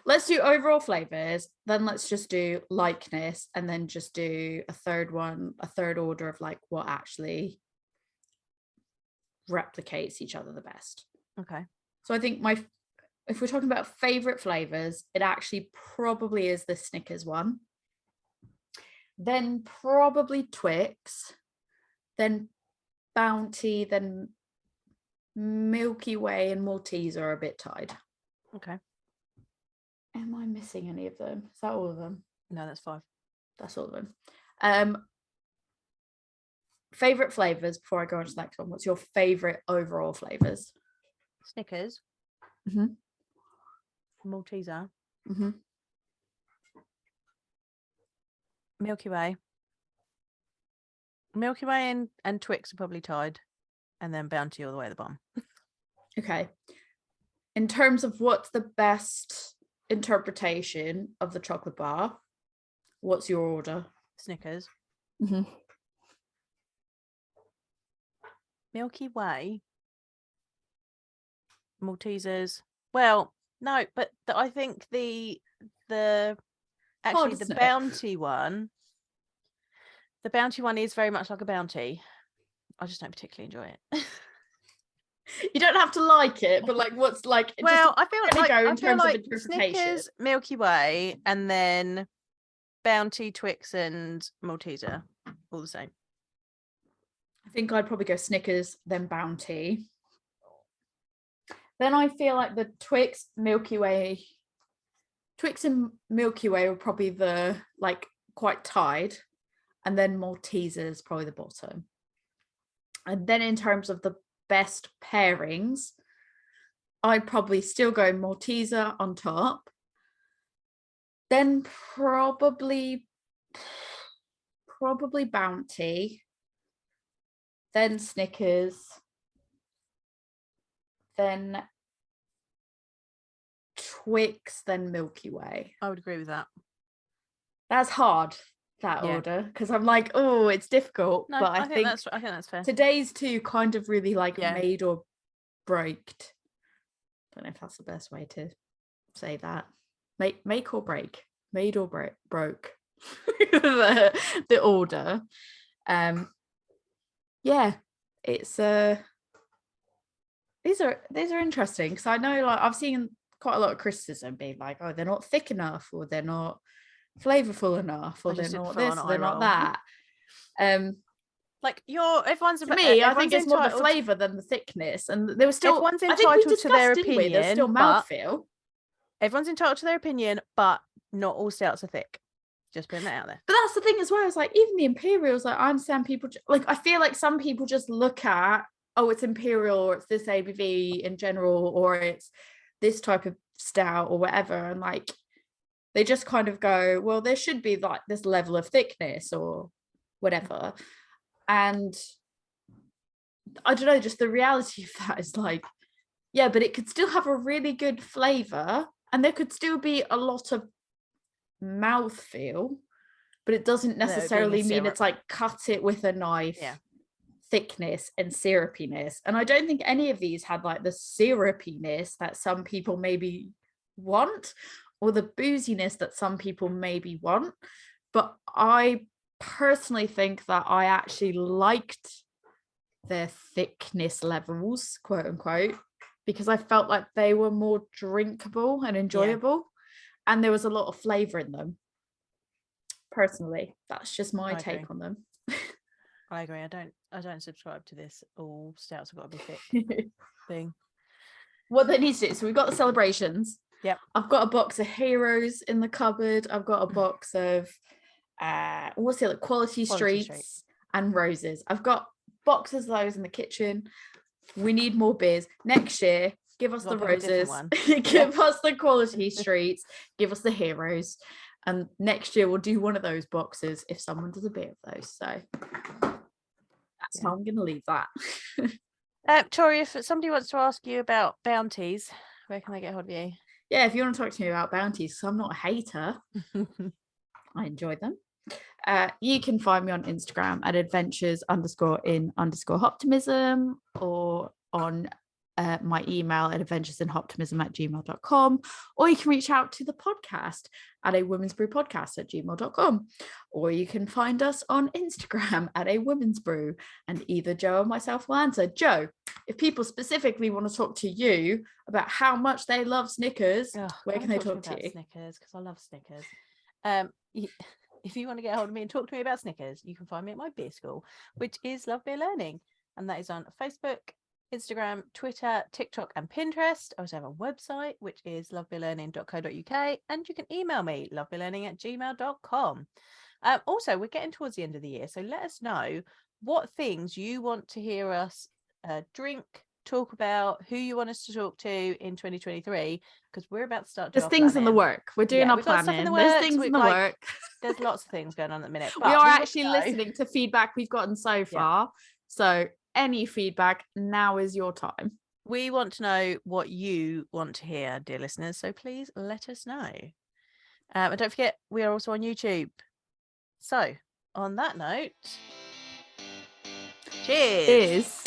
let's do overall flavors, then let's just do likeness, and then just do a third order of like what actually replicates each other the best. Okay. So I think if we're talking about favorite flavors, it actually probably is the Snickers one. Then probably Twix, then Bounty, then Milky Way and Maltese are a bit tied. Okay. Am I missing any of them? Is that all of them? No, that's 5. That's all of them. Favorite flavors before I go on to the next one. What's your favorite overall flavors? Snickers. Malteser. Milky Way. Milky Way and Twix are probably tied, and then Bounty all the way at the bottom. Okay. In terms of what's the best interpretation of the chocolate bar, what's your order? Snickers. Milky Way. Maltesers. Well, no, but I think the Bounty one. The Bounty one is very much like a Bounty. I just don't particularly enjoy it. You don't have to like it, but like what's like. Well, I feel like interpretation. Snickers, Milky Way, and then Bounty, Twix, and Malteser, all the same. I think I'd probably go Snickers, then Bounty. Then I feel like the Twix and Milky Way were probably the like quite tied, and then Malteser is probably the bottom. And then in terms of the best pairings, I'd probably still go Malteser on top, then probably Bounty, then Snickers, then Twix, then Milky Way. I would agree with that. That's hard, that order, because I'm like, oh, it's difficult. No, but I think that's fair. Today's two kind of really like made or braked. Don't know if that's the best way to say that. Make or break. Made or broke. the order. Yeah, it's these are interesting, because I know, like, I've seen quite a lot of criticism being like, oh, they're not thick enough, or they're not flavorful enough, or they're not this, or they're not that. Like everyone's to me, I think it's more the flavor than the thickness, and there was still everyone's entitled to their opinion. There's still mouthfeel. Everyone's entitled to their opinion, but not all stouts are thick. Just putting that out there. But that's the thing as well. It's like, even the imperials, like, I understand people, like, I feel like some people just look at, oh, it's imperial, or it's this ABV in general, or it's this type of stout or whatever, and like they just kind of go, well, there should be like this level of thickness or whatever. And I don't know, just the reality of that is like, yeah, but it could still have a really good flavor, and there could still be a lot of mouthfeel, but it doesn't necessarily mean it's like cut it with a knife thickness and syrupiness. And I don't think any of these had like the syrupiness that some people maybe want, or the booziness that some people maybe want. But I personally think that I actually liked their thickness levels, quote unquote, because I felt like they were more drinkable and enjoyable, and there was a lot of flavor in them. Personally, that's just my take on them. I agree. I don't subscribe to this all stouts have got to be thick thing. What they need to do, so we've got the celebrations. Yep. I've got a box of heroes in the cupboard. I've got a box of what's it, like quality streets and roses. I've got boxes of those in the kitchen. We need more beers next year. Give us the roses, give us the quality streets, give us the heroes, and next year we'll do one of those boxes if someone does a bit of those. So that's how I'm gonna leave that. Tori, if somebody wants to ask you about bounties, where can they get hold of you? Yeah, if you want to talk to me about bounties, because I'm not a hater. I enjoy them. You can find me on Instagram at adventures_in_optimism, or on my email at adventuresinoptimism@gmail.com, or you can reach out to the podcast at a women's brew podcast at gmail.com, or you can find us on Instagram at a women's brew, and either Joe or myself will answer. Joe, if people specifically want to talk to you about how much they love Snickers, where can they talk to you? Snickers, because I love Snickers. If you want to get a hold of me and talk to me about Snickers, you can find me at my beer school, which is Love Beer Learning, and that is on Facebook, Instagram, Twitter, TikTok, and Pinterest. I also have a website, which is lovebeerlearning.co.uk, and you can email me, lovebeerlearning@gmail.com. Also, we're getting towards the end of the year, so let us know what things you want to hear us drink, talk about, who you want us to talk to in 2023, because we're about to start. There's things in the work. We're doing our planning. There's things in the work. There's lots of things going on at the minute. But we are actually listening to feedback we've gotten so far. So any feedback, now is your time. We want to know what you want to hear, dear listeners. So please let us know. And don't forget, we are also on YouTube. So on that note, cheers.